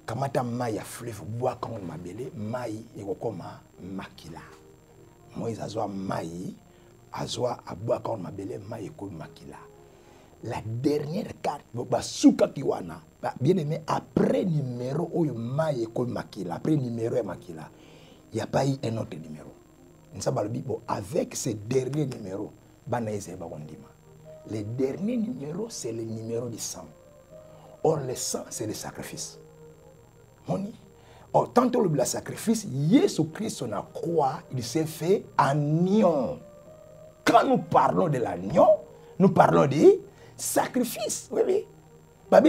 Kamata mai ya fleuve bois comme mabele, mai ekokoma makila. Moïse azwa mai, azwa aboa comme mabele, mai ekoma makila. La dernière carte, souka kiwana, bien aimé, après numéro oyo mai ekoma makila, après numéro ya makila, il n'y a pas eu un autre numéro. Avec ce dernier numéro, le dernier numéro, c'est le numéro du sang. Or, le sang, c'est le sacrifice. Or, tant que le sacrifice, Jésus-Christ sur la croix, il s'est fait agneau. Quand nous parlons de l'agneau, nous parlons de sacrifice. Oui, oui.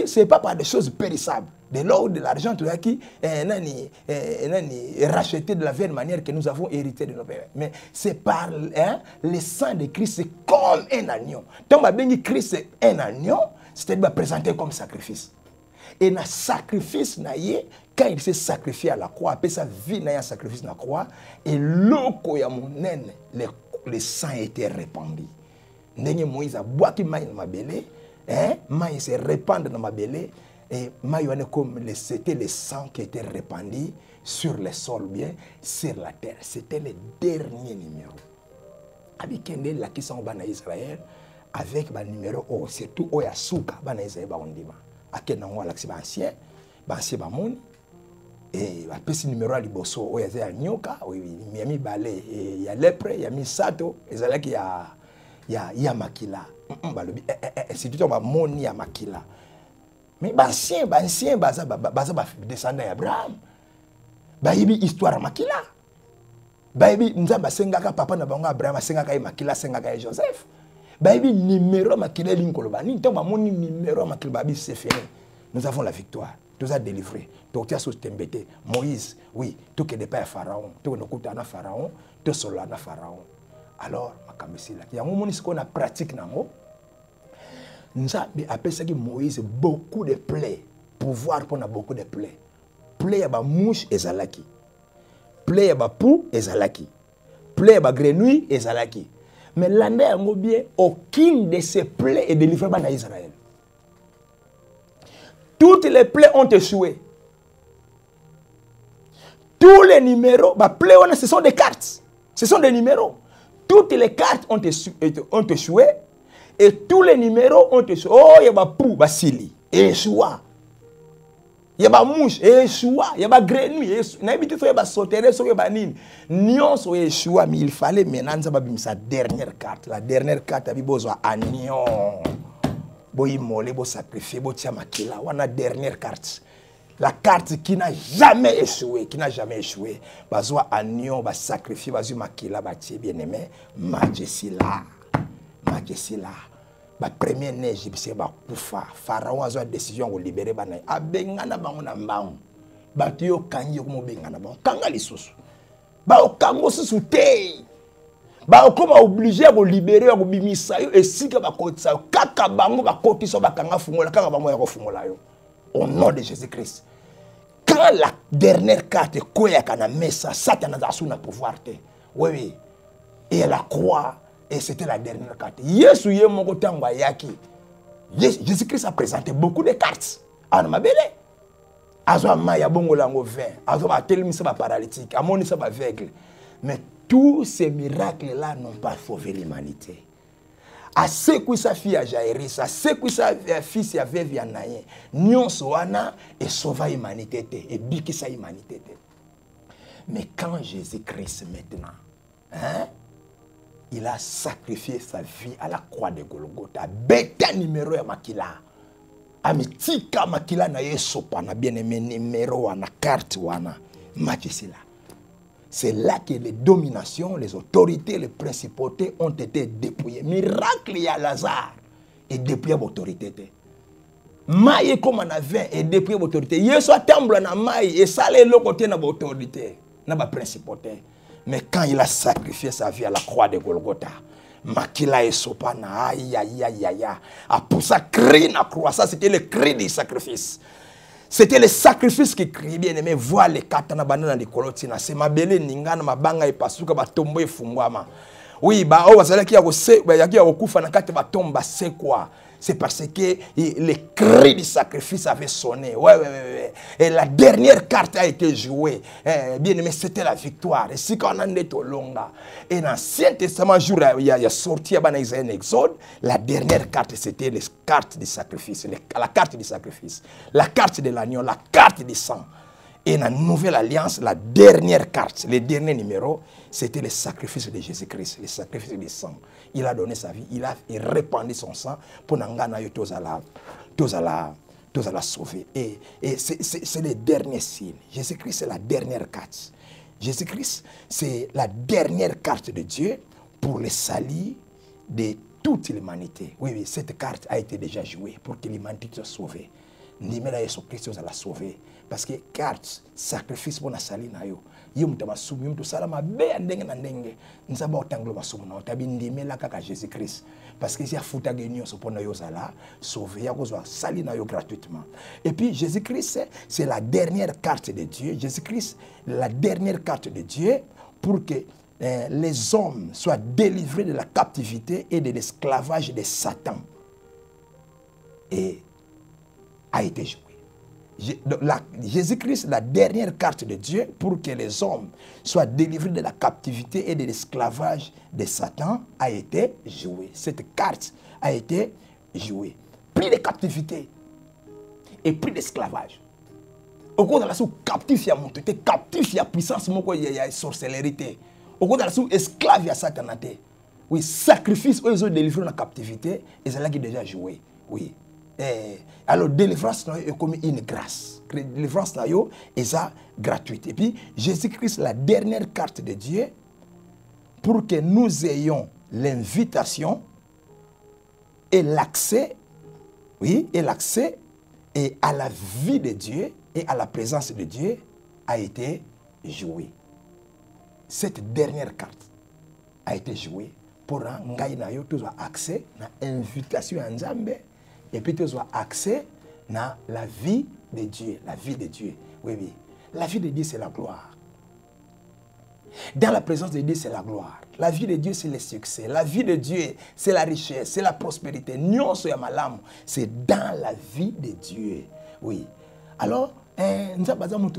Ce n'est pas par des choses périssables. De l'or, de l'argent, tout ça qui est racheté de la même manière que nous avons hérité de nos pères. Mais c'est par le sang de Christ, c'est comme un agneau. Donc, Christ est un agneau, c'est-à-dire présenté comme sacrifice. Et dans le sacrifice, quand il s'est sacrifié à la croix, après sa vie, il a sacrifice à la croix, et le sang était répandu. Moïse a boit qui maille dans ma belée, maille s'est répandu dans ma belée, et comme c'était le sang qui était répandu sur le sol, bien sur la terre. C'était le dernier numéro. Avec la qui sont en Israël, avec le numéro surtout Oyasuka, en Israël, akenango alaksi ancien bamoni et apesi numéro à liboso oyo ya nyoka ya mibale ya lepre ya misato ezalaki ya makila balobi c'est tout bamoni ya makila mais bancien baza descendant ya Abraham bayibi histoire ya makila bayibi nzambe asengaka papa na bango Abraham asengaka ye makila asengaka ye Joseph. Baby numéro makila linkoloba ni tant moni numéro makila babi c'est fini. Nous avons la victoire. Nous a délivré. Donc tu as sous-tembêté. Moïse, oui, tout que n'est pas Pharaon, tout que nous na Pharaon, tout cela na Pharaon. Alors makamisi là. Il y a un moment ce qu'on a pratique nango. Nous appelle ça que Moïse beaucoup de plaies, pouvoir pour beaucoup de plaies. Plaies ya ba mouche ezalaki. Plaies ya ba pou ezalaki. Plaies ya ba grenouille ezalaki. Mais l'année en bien, aucune de ces plaies est délivrée par Israël. Toutes les plaies ont échoué. Tous les numéros, plaies, ce sont des cartes. Ce sont des numéros. Toutes les cartes ont échoué. Et tous les numéros ont échoué. Oh, il y a pou, sili, échoua. Il y a mouche, échoua. Il y a grenouille, n'habite pas sauter, il y a nini. Nion so échoua, mais il fallait maintenant sa dernière carte. La dernière carte, il y a besoin à nion. Boy molé, bo sacrifier, bo tia makila. On a dernière carte. La carte qui n'a jamais échoué, qui n'a jamais échoué. Besoin à nion, ba sacrifier, besoin makila, ba tie bien aimé. Majesty là. Ba premier neige c'est ba kufa Pharaon a une décision de libérer bana abengana bango na mbangu bato yo kangi ko mobengana ba kanga lisusu ba okango susu te ba okoma obligé à libérer ko bimisa yo esika ba kotisa kaka bango ba kotiso ba kanga fungola kaka bango ya ko fungola yo au nom de Jésus-Christ. Quand la dernière carte koya kana mesa Satan a sous na pouvoir te. Oui oui. Et la croix et c'était la dernière carte. Yesu ye moko tanga yaki. Jésus-Christ a présenté beaucoup de cartes. En mabele. Azo maya bongo lango 20. Azo ba telimisa ba paralytique, amoni sa ba aveugle. Mais tous ces miracles là n'ont pas sauvé l'humanité. À ce que sa fille a Jairus, à ce que sa fils avait Vianaïen, Nyon Soana et sauva l'humanité et biki sa humanité. Mais quand Jésus-Christ maintenant, hein, il a sacrifié sa vie à la croix de Golgotha, bêta numéro ya makila, amitika makila na yesopa na bien aimé numéro wana carte wana, matisila. C'est là que les dominations, les autorités, les principautés ont été dépouillées. Miracle, il y a Lazare et dépouillé l'autorité. Maïe comme on avait et dépouillé l'autorité. Yesu a temble na maïe et salé le côté de l'autorité, na ba principauté. Mais quand il a sacrifié sa vie à la croix de Golgotha, makila et sopana, aïe aïe aïe aïe, a poussé cri na croix. Ça c'était le cri du sacrifice. C'était le sacrifice qui criait bien aimé. Voir les katana banana les colotina. C'est ma belle ningana ma banga et pasuka ba tombo e fungwama. Oui, bah oh ça là qui a aussi yaki a okufa na kati ba tomba c'est quoi? C'est parce que le cri du sacrifice avait sonné. Ouais. Et la dernière carte a été jouée. Bien aimé, c'était la victoire. Et si qu'on en est au longa. Et dans l'Ancien Testament, jour il y a sorti un Exode. La dernière carte, c'était la carte du sacrifice. La carte du sacrifice. La carte de l'agneau. La carte du sang. Et dans la Nouvelle Alliance, la dernière carte, le dernier numéro, c'était le sacrifice de Jésus-Christ, le sacrifice du sang. Il a donné sa vie, il a répandu son sang pour nous tous la sauver. Et c'est le dernier signe. Jésus-Christ, c'est la dernière carte. Jésus-Christ, c'est la dernière carte de Dieu pour le salut de toute l'humanité. Oui, cette carte a été déjà jouée pour que l'humanité soit sauvée. Nimela Yesu Christ la sauver parce que carte sacrifice pour na sali na yo yumta masumu yumta salama be ndenge na ndenge nzaba otanglo masumu na otabi ndimela kaka Jésus Christ parce que si afuta genyo so pona yo sala sauver ya kozwa sali na yo gratuitement. Et puis Jésus Christ c'est la dernière carte de Dieu. Jésus Christ la dernière carte de Dieu pour que les hommes soient délivrés de la captivité et de l'esclavage de Satan. Et a été joué. Jésus-Christ, la dernière carte de Dieu pour que les hommes soient délivrés de la captivité et de l'esclavage de Satan a été jouée. Cette carte a été jouée. Plus de captivité et plus d'esclavage. Au cours de la sous captif, il y a monté, captif, il y a puissance, il y a sorcellerie. Au cours de la sous esclave, il y a satanité. Oui, sacrifice, eux, ils ont délivré de la captivité et c'est là qui est déjà joué. Oui. Alors, délivrance est comme une grâce. Délivrance est gratuite. Et puis, Jésus-Christ, la dernière carte de Dieu, pour que nous ayons l'invitation et l'accès, oui, et l'accès à la vie de Dieu et à la présence de Dieu a été jouée. Cette dernière carte a été jouée pour nous accès à l'invitation à Nzambe. Et puis, tu as accès à la vie de Dieu. La vie de Dieu. Oui. La vie de Dieu, c'est la gloire. Dans la présence de Dieu, c'est la gloire. La vie de Dieu, c'est le succès. La vie de Dieu, c'est la richesse, c'est la prospérité. C'est dans la vie de Dieu. Oui. Alors, nous avons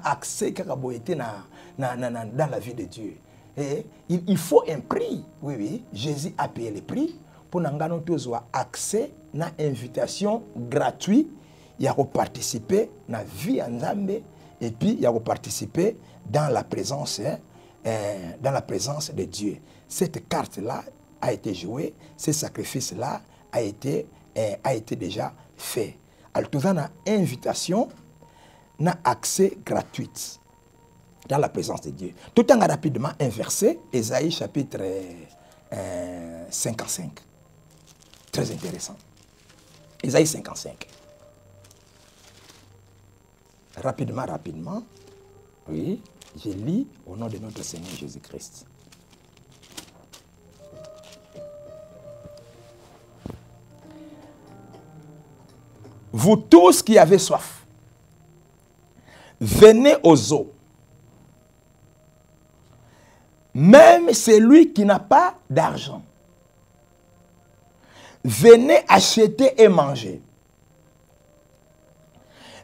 accès dans la vie de Dieu. Et il faut un prix. Oui. Jésus a payé le prix pour nous avoir accès à une invitation gratuite. Il y a participer à la vie en Zambie et puis il y a participer dans la présence de Dieu. Cette carte-là a été jouée, ce sacrifice-là a été déjà fait. Alors, tout ça, une invitation, un accès gratuit dans la présence de Dieu. Tout en rapidement inversé, Ésaïe chapitre 55. Très intéressant. Ésaïe 55. Rapidement. Oui, je lis au nom de notre Seigneur Jésus-Christ. Vous tous qui avez soif, venez aux eaux. Même celui qui n'a pas d'argent, venez acheter et manger.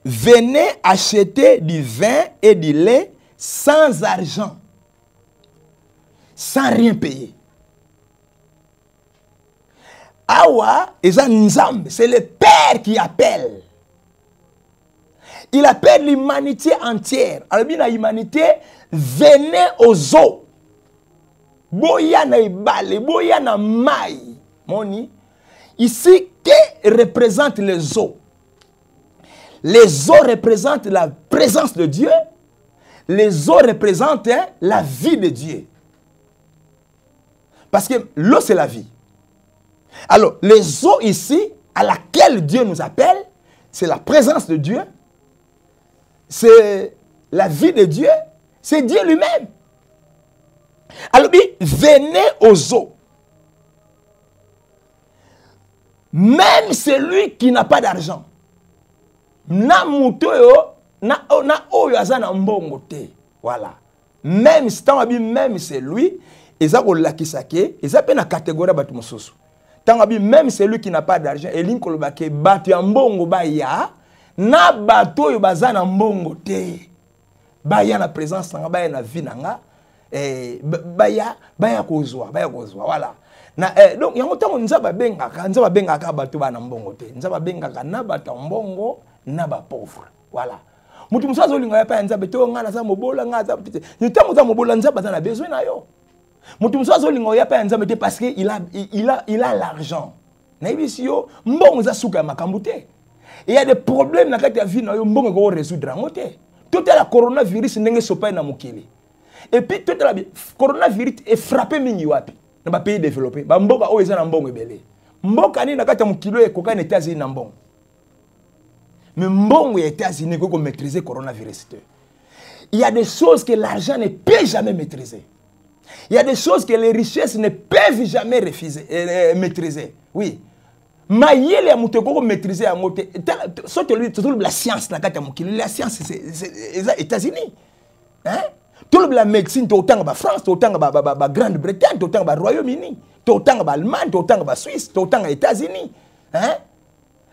Venez acheter du vin et du lait sans argent, sans rien payer. Awa, c'est le Père qui appelle. Il appelle l'humanité entière. Alors, l'humanité, venez aux eaux. Boya na ibale, boya na mai. Moni. Ici, que représentent les eaux? Les eaux représentent la présence de Dieu. Les eaux représentent la vie de Dieu. Parce que l'eau, c'est la vie. Alors, les eaux ici, à laquelle Dieu nous appelle, c'est la présence de Dieu. C'est la vie de Dieu. C'est Dieu lui-même. Alors, venez aux eaux. Même celui qui n'a pas d'argent. Na muto yo na oyo azana mbongo te. Voilà. Même c'est lui, eza ko lakisake, eza pe na catégorie batu mosusu. Tangabi même celui qui n'a pas d'argent, elin kolobake batu ya mbongo ba ya na bato yo bazana mbongo te. Ba ya na présence nga ba ya na vie nga ba ya kozwa, voilà. Na donc yango tango nzaba bengaka bato ba na mbongo te. Nzaba bengaka na bato mbongo na ba pauvre. Voilà. Mutu musa zolinga ya pa nzaba to nga na za mobola nga za petite. Ni tango za mobola nzaba za na besoin na yo. Mutu musa zolinga ya pa nzaba te parce que il a l'argent. Na ibisi yo mbongo za suka makambu te. Il y a des problèmes na kati ya vie na yo mbongo ko résoudre ngote. Tout la coronavirus ndenge sopa na mukili. Et puis tout la coronavirus est frappé mingi wapi. Dans les pays développés, ba mboka o eza na mbongo ebele. Mboka ni na kati ya mukilo e koka na États-Unis na mbongo. Mais mbongo ya États-Unis ko maîtriser coronavirus. Il y a des choses que l'argent ne peut jamais maîtriser. Il y a des choses que les richesses ne peuvent jamais maîtriser. Oui. Mayele ya mutu ko maîtriser ya ngote. Sote lui la science na kati ya mukilo, la science c'est les États-Unis. Hein? Tout la médecine, autant que France, autant que Grande-Bretagne, autant que Royaume-Uni, autant que Allemagne, autant que Suisse, autant que États-Unis. Hein?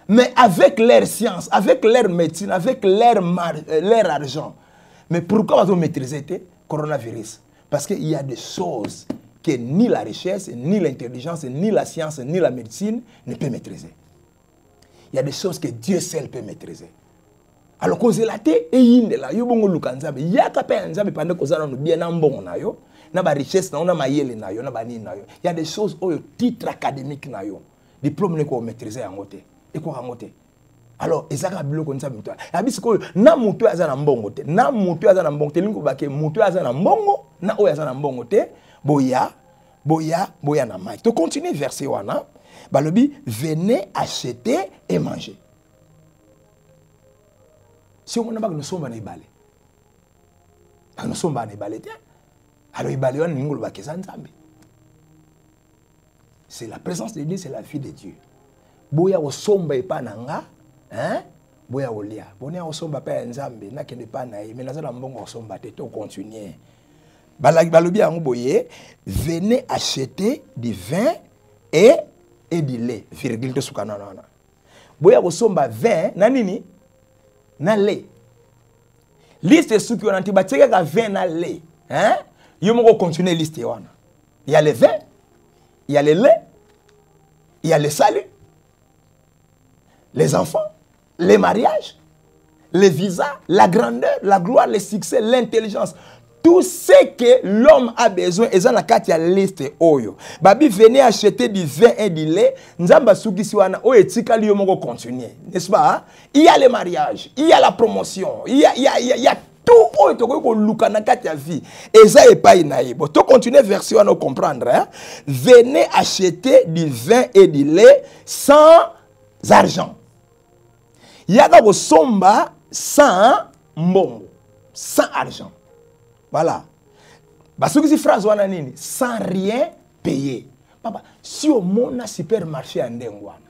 Mais avec leur science, avec leur médecine, avec leur argent. Mais pourquoi on maîtriser le coronavirus? Parce qu'il y a des choses que ni la richesse, ni l'intelligence, ni la science, ni la médecine ne peut maîtriser. Il y a des choses que Dieu seul peut maîtriser. Alors cause la te e yinde la yo bongo lukanzabe yaka pe nzabe pande kozana no bien na mbongo na yo na ba richesse na ona mayele na yo na ba nini na yo. Il y a des choses au titre académique na yo diplôme ne ko maîtriser yango te e ko yango te. Alors ezaka biloko nzabe mutwa abisi ko na mutu azana mbongo te na mutu azana mbongo te lingo bake mutu azana mbongo na oyo azana mbongo te boya na mai. To continuer verset wana balobi venez acheter et manger. Si on n'a pas de somba na ibale. Nous sommes na ibale te. Alors ibale on ngolo ba keza nzambe. C'est la présence de Dieu, c'est la vie de Dieu. Boya o somba epa nanga, hein? Boya o lia. Bonia o somba pa nzambe na kende pa na ye, mais nazala mbongo o somba te to continuer. Balobi yango boye, venez acheter du vin et du lait. Virgule to sukana na. Boya o somba vin na nini? Na lait. Liste ceux qui ont antibiotiques à vin na lait. Hein? Yo moko continuer liste wana. Il y a le vin, il y a le lait, il y a le salut, les enfants, les mariages, les visas, la grandeur, la gloire, le succès, l'intelligence. Tout ce que l'homme a besoin, et ça na kati ya liste oyo. Babi venez acheter du vin et du lait, nzamba suki siwana o etika li yo moko continuer, n'est-ce pas? Il y a le mariage, il y a la promotion, il y a tout oyo to ko luka na kati ya vie. Et ça est pas inaïbo. To continuer version à comprendre, hein? Venez acheter du vin et du lait sans argent. Yaga bo somba sans mbongo, sans argent. Voilà. Parce que si phrase wana nini, sans rien payer. Papa, si au mona supermarché ya ndengo wana,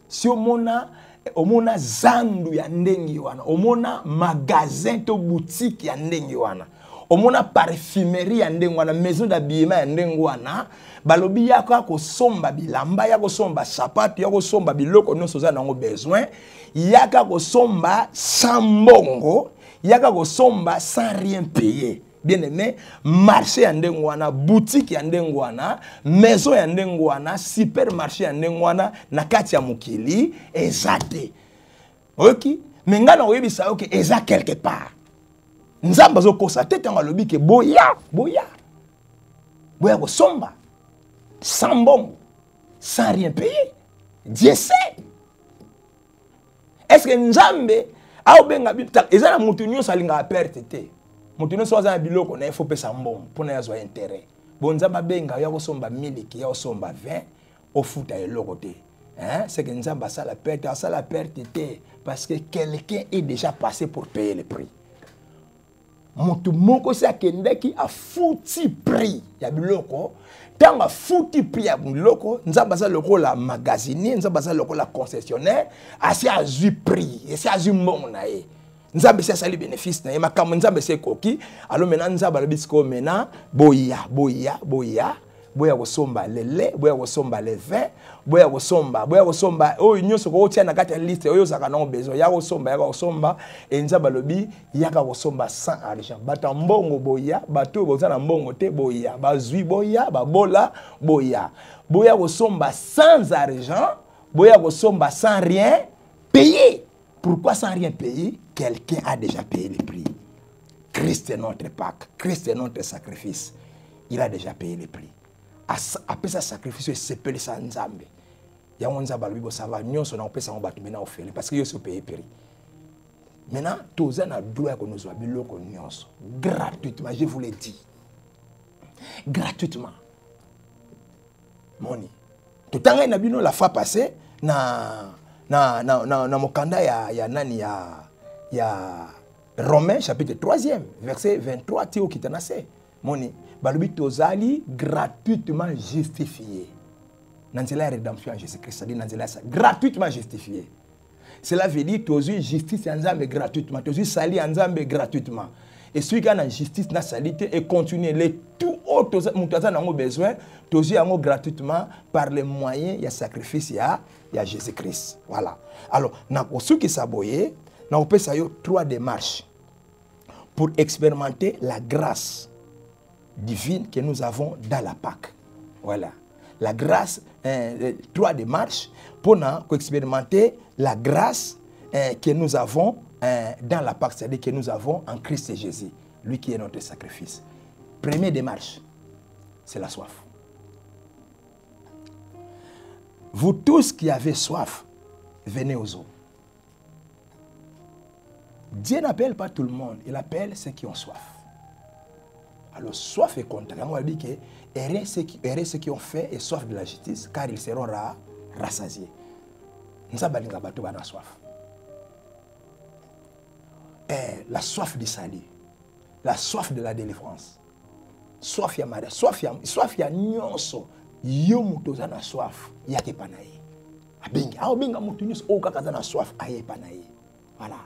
si au mona zandu ya ndengi wana, au mona magasin to boutique ya ndengi wana, au mona parfumerie ya ndengo wana, maison d'habillement ya ndengo wana, balobi yako ko somba bilamba, yako somba sapato, yako somba biloko nyonso za nango besoin, yaka ko somba sans mbongo, yaka ko somba sans rien payer. Bien aimé, marché ya ndengo wana, boutique ya ndengo wana, maison ya ndengo wana, supermarché ya ndengo wana, na kati ya mokili, ezate. Ok? Mais nga na oyebisa ok, eza quelque part. Nzamba zo kosa te tanga lobi ke boya ko somba. Sans mbongo, sans rien payer. Dieu sait. Est-ce que nzambe a obenga bita eza na mutu nyonso alinga perte te. Mutu nyonso aza na biloko na faut pesa mbongo pona yazwa intérêt. Bon nzamba benga ya ko somba miliki, ya ko somba 20 au futa eloko te. Hein, c'est que nzamba ça la perte te parce que quelqu'un est déjà passé pour payer le prix. Mutu moko sa kendeki a futi prix ya biloko. Tanga futi prix ya biloko, nzamba za lokola magasinier, nzamba za lokola concessionnaire, asi azu prix, asi azu mbongo na ye. Nzamba si asali bénéfice na ye, makambo nzamba se koki, alors maintenant nzamba la bisiko maintenant boya ko somba lele, boya ko somba le vin, boya ko somba o nyonso ko tia na kati ya liste oyo saka na besoin ya ko somba et nzamba lobi yaka ko somba sans argent. Bata mbongo boya, bato boza na mbongo te boya, bazui boya, babola boya. Boya ko somba sans argent, boya ko somba sans rien payer. Pourquoi sans rien payer? Quelqu'un a déjà payé le prix. Christ est notre Pâque, Christ est notre sacrifice. Il a déjà payé le prix. Après sa sacrifice, il s'est payé sans nzambe. Il y a un nzamba lui ça va nyonso na pesa on batu mena ofele parce que yo se paye prix. Maintenant, tous en a droit que nous biloko nyonso gratuitement, je vous l'ai dit. Gratuitement. Moni. Tout temps na bino la fois passée na mokanda ya nani ya Romains chapitre 3e verset 23 tio kitanase. Moni balobi tozali gratuitement justifié. Nanzela rédemption en Jésus-Christ, c'est-à-dire nanzela gratuitement justifié. Cela veut dire tozu justice en Nzambe gratuitement, tozu sali en Nzambe gratuitement. Et celui qui a la justice na salité et continuer les tout autres mutaza nango besoin, tozu yango gratuitement par les moyens ya sacrifice ya Jésus-Christ. Voilà. Alors, na ceux qui saboye, na opesa yo 3 démarches pour expérimenter la grâce divine que nous avons dans la Pâque. Voilà. La grâce, 3 démarches pour expérimenter la grâce que nous avons dans la Pâque, c'est-à-dire que nous avons en Christ Jésus, lui qui est notre sacrifice. Première démarche, c'est la soif. Vous tous qui avez soif, venez aux eaux. Dieu n'appelle pas tout le monde, il appelle ceux qui ont soif. Alors, soif est contraire. On dit que errez ceux qui ont faim et soif de la justice, car ils seront rassasiés. Nous avons soif. La soif du salut, la soif de la délivrance, soif ya mariage, soif ya nyonso, yo mutoza na soif, yake panaye. Abenga, abenga mutu nyonso o kaka na soif aye panaye. Voilà.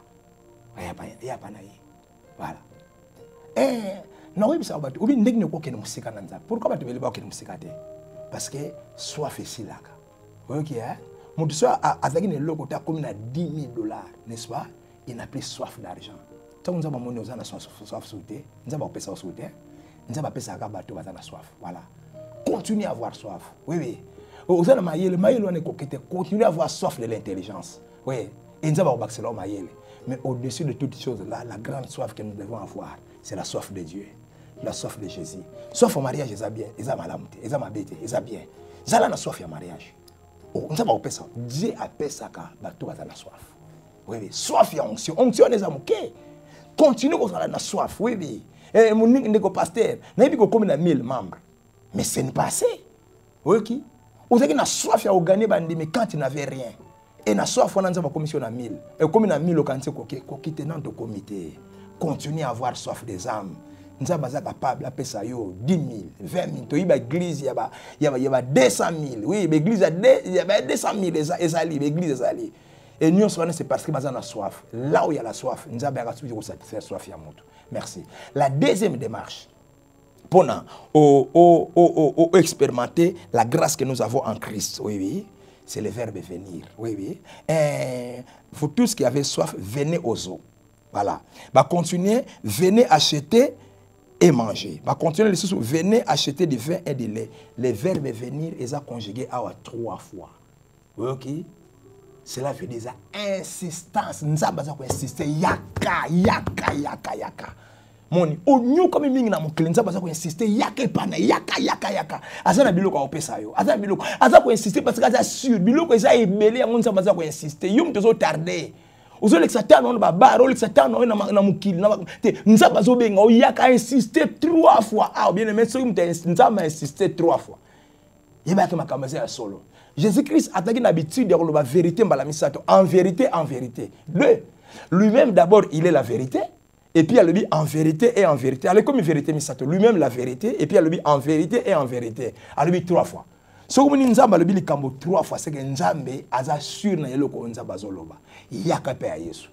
Aye panaye. Voilà. Pourquoi tu veux pas que parce que soif est si là. Ok, mon soir avec une logo comme na $10,000, n'est-ce pas? Il n'a plus soif d'argent. Tant nous avons monnaie aux soif sauté, nous avons payé ça sauté, nous avons payé ça à bateau à soif. Voilà. Continuez à avoir soif. Oui. Vous avez le maïl on est coquette. Continuez à avoir soif de l'intelligence. Oui. Et nous avons baxé le maïl. Mais au-dessus de toutes choses là, la grande soif que nous devons avoir, c'est la soif de Dieu, la soif de Jésus. Soif au mariage, ils ont bien, ils ont mal, ils ont bête, ils ont bien. Ils ont la soif au mariage. On va pas ça. Dieu appelle ça quand bateau a la soif. Oui. Soif et onction, onction les amours. Continue comme ça la soif. Oui. Et mon nego pasteur, n'a pas comme 1000 membres, mais c'est pas assez. Oui. Vous avez une soif à gagner, mais quand tu n'avais rien. Et na soif on a une commission à 1000. Et comme na 1000 au cancer quitter dans le comité. Continuer à avoir soif des âmes. Nous sommes capables d'appeler ça 10 000, 20 000. Il y a l'église, il y a 200 000. Oui, l'église, il y a 200 000 l'église. Et nous, c'est parce que nous avons la soif. Là où il y a la soif, nous avons toujours satisfaire soif. Merci. La deuxième démarche, pour expérimenter la grâce que nous avons en Christ, oui, oui, c'est le verbe venir. Oui, oui. Et vous tous qui avez soif, venez aux eaux. Voilà. Va continuer, venez acheter et manger. Va continuer, venez acheter du vin et du lait. Le verbe venir est conjugué à 3 fois. Ok? Cela veut dire insistance. Nous avons insister. Yaka. Moni, o nyu comme mingi na mukili nza baza ko insister yaka epana yaka azana biloko opesa yo azana biloko aza ko insister parce que aza sûr biloko eza ebele yango nza baza ko insister yum tozo tarder ozo l'exata non ba baro l'exata non na mukili na te nza bazo benga o yaka insister 3 fois ah bien aimé so nza ma insister 3 fois yeba ke makamaze ya solo Jésus-Christ a une habitude de la vérité en vérité. Lui-même d'abord il est la vérité. Et puis, il a dit en vérité et en vérité. Alors, comme une vérité, lui-même la vérité. Et puis, il a dit en vérité et en vérité. Il a dit 3 fois. Ce que nous avons dit 3 fois, c'est que nous avons sûr que nous avons il y a qu'à payer à Jésus.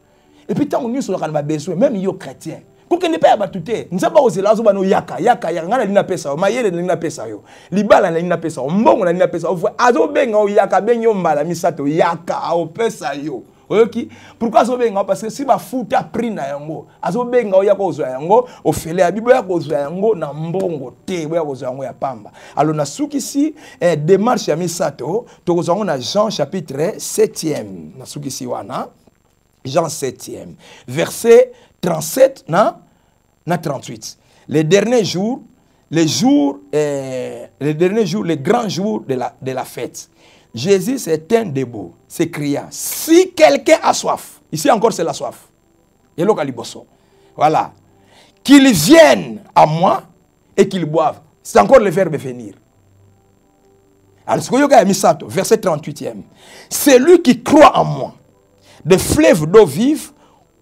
Et puis, tant que nous avons besoin, même les chrétiens, quand on n'est pas abattuté, nous avons osé là, nous avons yaka, n'a pas ça, maïe n'a pas ça, libala n'a pas ça, mbongo n'a pas ça, azo benga yaka benyo mbala misato yaka au pesa yo. Ok? Pourquoi azo benga? Parce que si ba futa prix na yango, azo benga yaka ozwa yango, ofele ya bibo yaka ozwa yango na mbongo te, yaka ozwa yango ya pamba. Alors na suki si démarche ya misato, to ozwa na Jean chapitre 7e, na suki si wana, Jean 7e, verset 37 na 38. Les derniers jours, les grands jours de la fête, Jésus s'est tint debout, s'écria, si quelqu'un a soif, ici encore c'est la soif, voilà, qu'il vienne à moi et qu'il boive. C'est encore le verbe venir. Alors, verset 38e. Celui qui croit en moi, des fleuves d'eau vive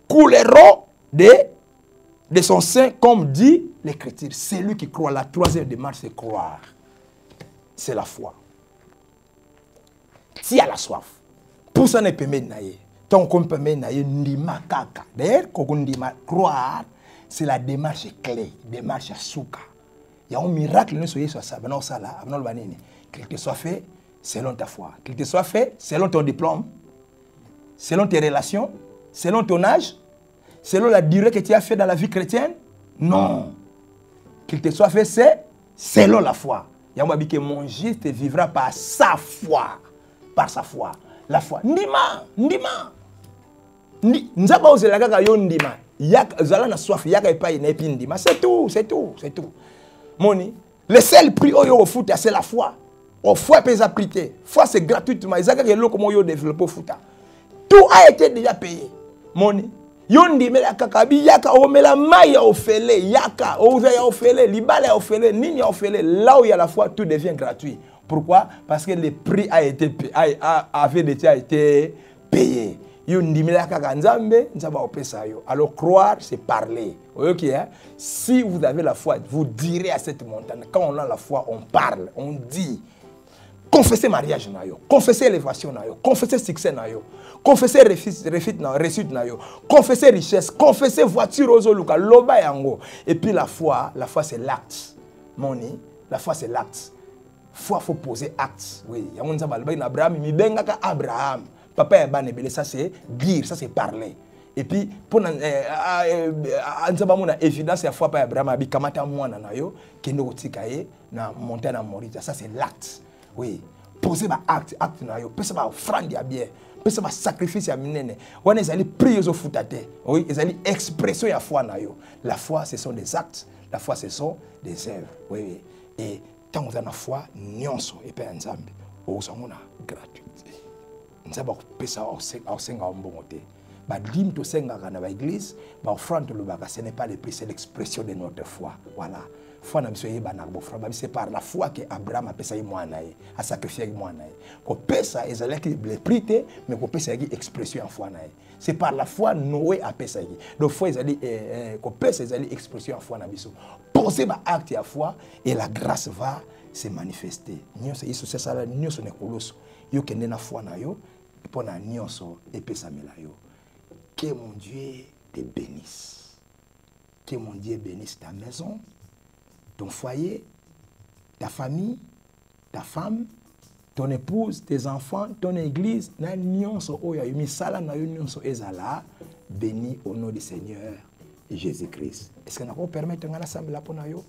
couleront de son sein, comme dit l'Écriture. Celui qui croit, la troisième démarche, c'est croire. C'est la foi. Si a la soif, pour ça ne peut pas naïe. Tant qu'on peut pas naïe, ndima kaka. D'ailleurs, croire, c'est la démarche clé, démarche souka. Il y a un miracle, nous soyons sur ça, qu'il te soit fait selon ta foi, qu'il te soit fait selon ton diplôme, selon tes relations, selon ton âge, selon la durée que tu as fait dans la vie chrétienne. Non. Qu'il te soit fait, c'est selon la foi. Il y a un que mon juste vivra par sa foi. Par sa foi. La foi. Ndima. Nzaba ozela kaka yo ndima. Zala na soif. Yaka epai na epi ndima. C'est tout. Moni. Le seul prix au foot, c'est la foi. Au foi peut appliquer. Foi c'est gratuitement. Ils ont comment yo développer au foot. Tout a été déjà payé. Moni. Yondi mela kakabi yaka omela maya ofele yaka ouzaya ofele libala ofele nini ofele là où il y a la foi tout devient gratuit. Pourquoi? Parce que le prix avait déjà été payé. Yondi mela kaka nzambe nzaba opesa yo. Alors croire c'est parler. OK hein? Si vous avez la foi, vous direz à cette montagne. Quand on a la foi, on parle, on dit. Confessez mariage na yo, confessez élévation na yo, confessez succès na yo, confessez réussite na yo, confessez richesse, confessez voiture ozoluka loba yango. Et puis la foi c'est l'acte. Moni, la foi c'est l'acte. Foi faut poser acte. Oui, yango nzaba loba na Abraham, mi bengaka Abraham. Papa ya banebele, ça c'est dire, ça c'est parler. Et puis pour nzaba mona évidence ya foi pa Abraham abi kamata mwana na yo kendo kotika ye na montagne na Morita, ça c'est l'acte. Oui, poser ma acte na yo, poser ma offrande ya bien, poser ma sacrifice ya minene. On est allé prier au foutate. Oui, ils allé expression ya foi na yo. La foi ce sont des actes, la foi ce sont des œuvres. Oui. Et tant qu'on a la foi, nyonso et pas nzambe. O samona gratuite. Nzaba pesa au senga mbongote. Ba dim to senga na ba église, ba offrande le baka, ce n'est pas le prix, c'est l'expression de notre foi. Voilà. foi na biso yebana bofraba c'est par la foi que Abraham a pesa mwana ye a sacrifié mwana ye ko pesa ezalaki le prité mais ko pesa yaki expression en foi na ye c'est par la foi Noé a pesa yaki donc foi ezali ko pesa ezali expression en foi na biso poser ba acte ya foi et la grâce va se manifester nyonso isso c'est ça nyonso ne koloso yo kende na foi na yo pona nyonso epesa mela yo que mon Dieu te bénisse, que mon Dieu bénisse ta maison, ton foyer, ta famille, ta femme, ton épouse, tes enfants, ton église, na nyonso oya misala na yo nyonso ezala béni au nom du Seigneur Jésus-Christ. Est-ce que nous pouvons permettre ngana sambela pona yo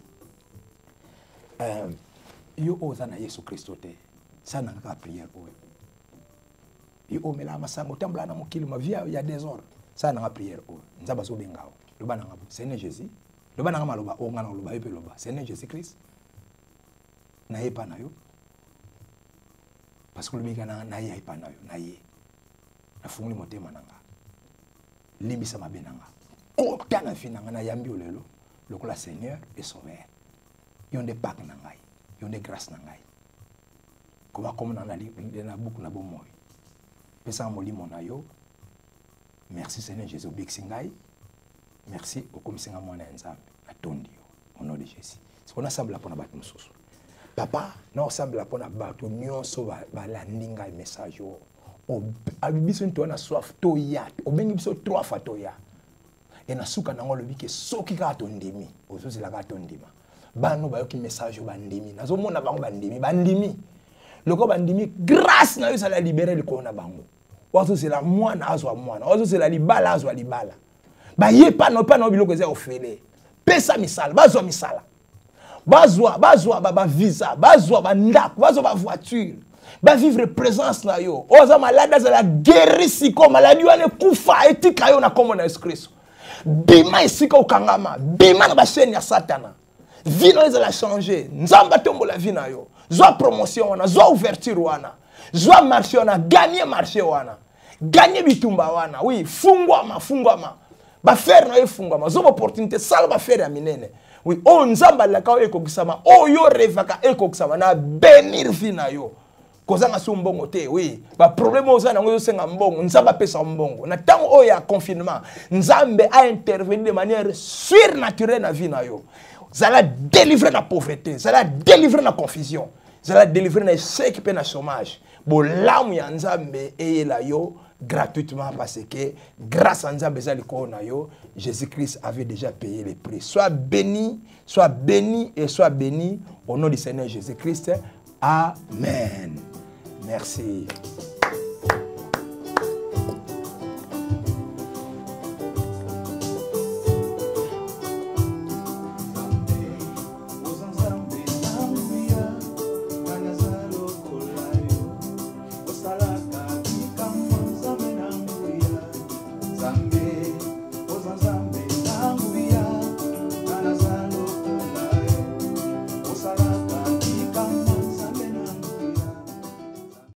yo ozana Yesu Kristo te ça n'a pas prière oyo yo omela masango tambla na mokili ma via ya désordre ça n'a pas prière oyo nzaba zo bengao loba na ngabo Seigneur Jésus loba na ngama loba onga na loba epe loba Seigneur Jésus-Christ na yepa na yo parce que le mika na ye yepa na yo na ye na funguli motema nanga limbisa mabenanga ko tana finanga na yambi olelo lokola Seigneur et Sauveur yonde pak na ngai yonde grâce na ngai koma comme na na buku na bomoy pesa molimo na yo merci Seigneur Jésus bixingai merci okomisinga mwana nzambe atondi yo au nom de Jésus c'est qu'on a semblé pour na batu mususu papa na semblé pour na batu nyonso ba landi ngai message yo o abiso nto na soif to ya obengi biso 3 fois to ya et na suka nango lobi ke soki ka to ndimi ozozi la ka to ndima bano ba yoki message ba ndimi nazo mona bango ba ndimi loko ba ndimi grâce na yo ça la libérer le kona bango wazo c'est la mwana azwa mwana wazo c'est la libala azwa libala ba ye pa no biloko eza ofele pesa misala bazwa misala bazwa ba visa bazwa ba ndako bazwa ba voiture ba vivre présence na yo oza malade za la guérir siko maladie wana kufa etika yo na komona Yesu Kristo bima isika okangama bima na ba chaîne ya satana vie na ezala changer nzamba tombo la vie na yo zwa promotion wana zwa ouverture wana zwa marché wana gagner marché wana gagner bitumba wana oui fungwama ba faire na efungwama zo opportunité sala ba faire ya minene oui o nzamba la ka ekokisama o yo revaka ekokisama na bénir vie na yo kozanga so mbongo te oui ba problème oza nango yo senga mbongo nzamba pesa mbongo na tango o ya confinement nzambe a intervenir de manière surnaturelle na vie na yo zala délivrer la pauvreté zala délivrer la confusion zala délivrer na échec pe na chômage bolamu ya nzambe eyela yo gratuitement parce que grâce à nzambe za likolo na yo Jésus-Christ avait déjà payé le prix. Sois béni et sois béni au nom du Seigneur Jésus-Christ. Amen. Merci.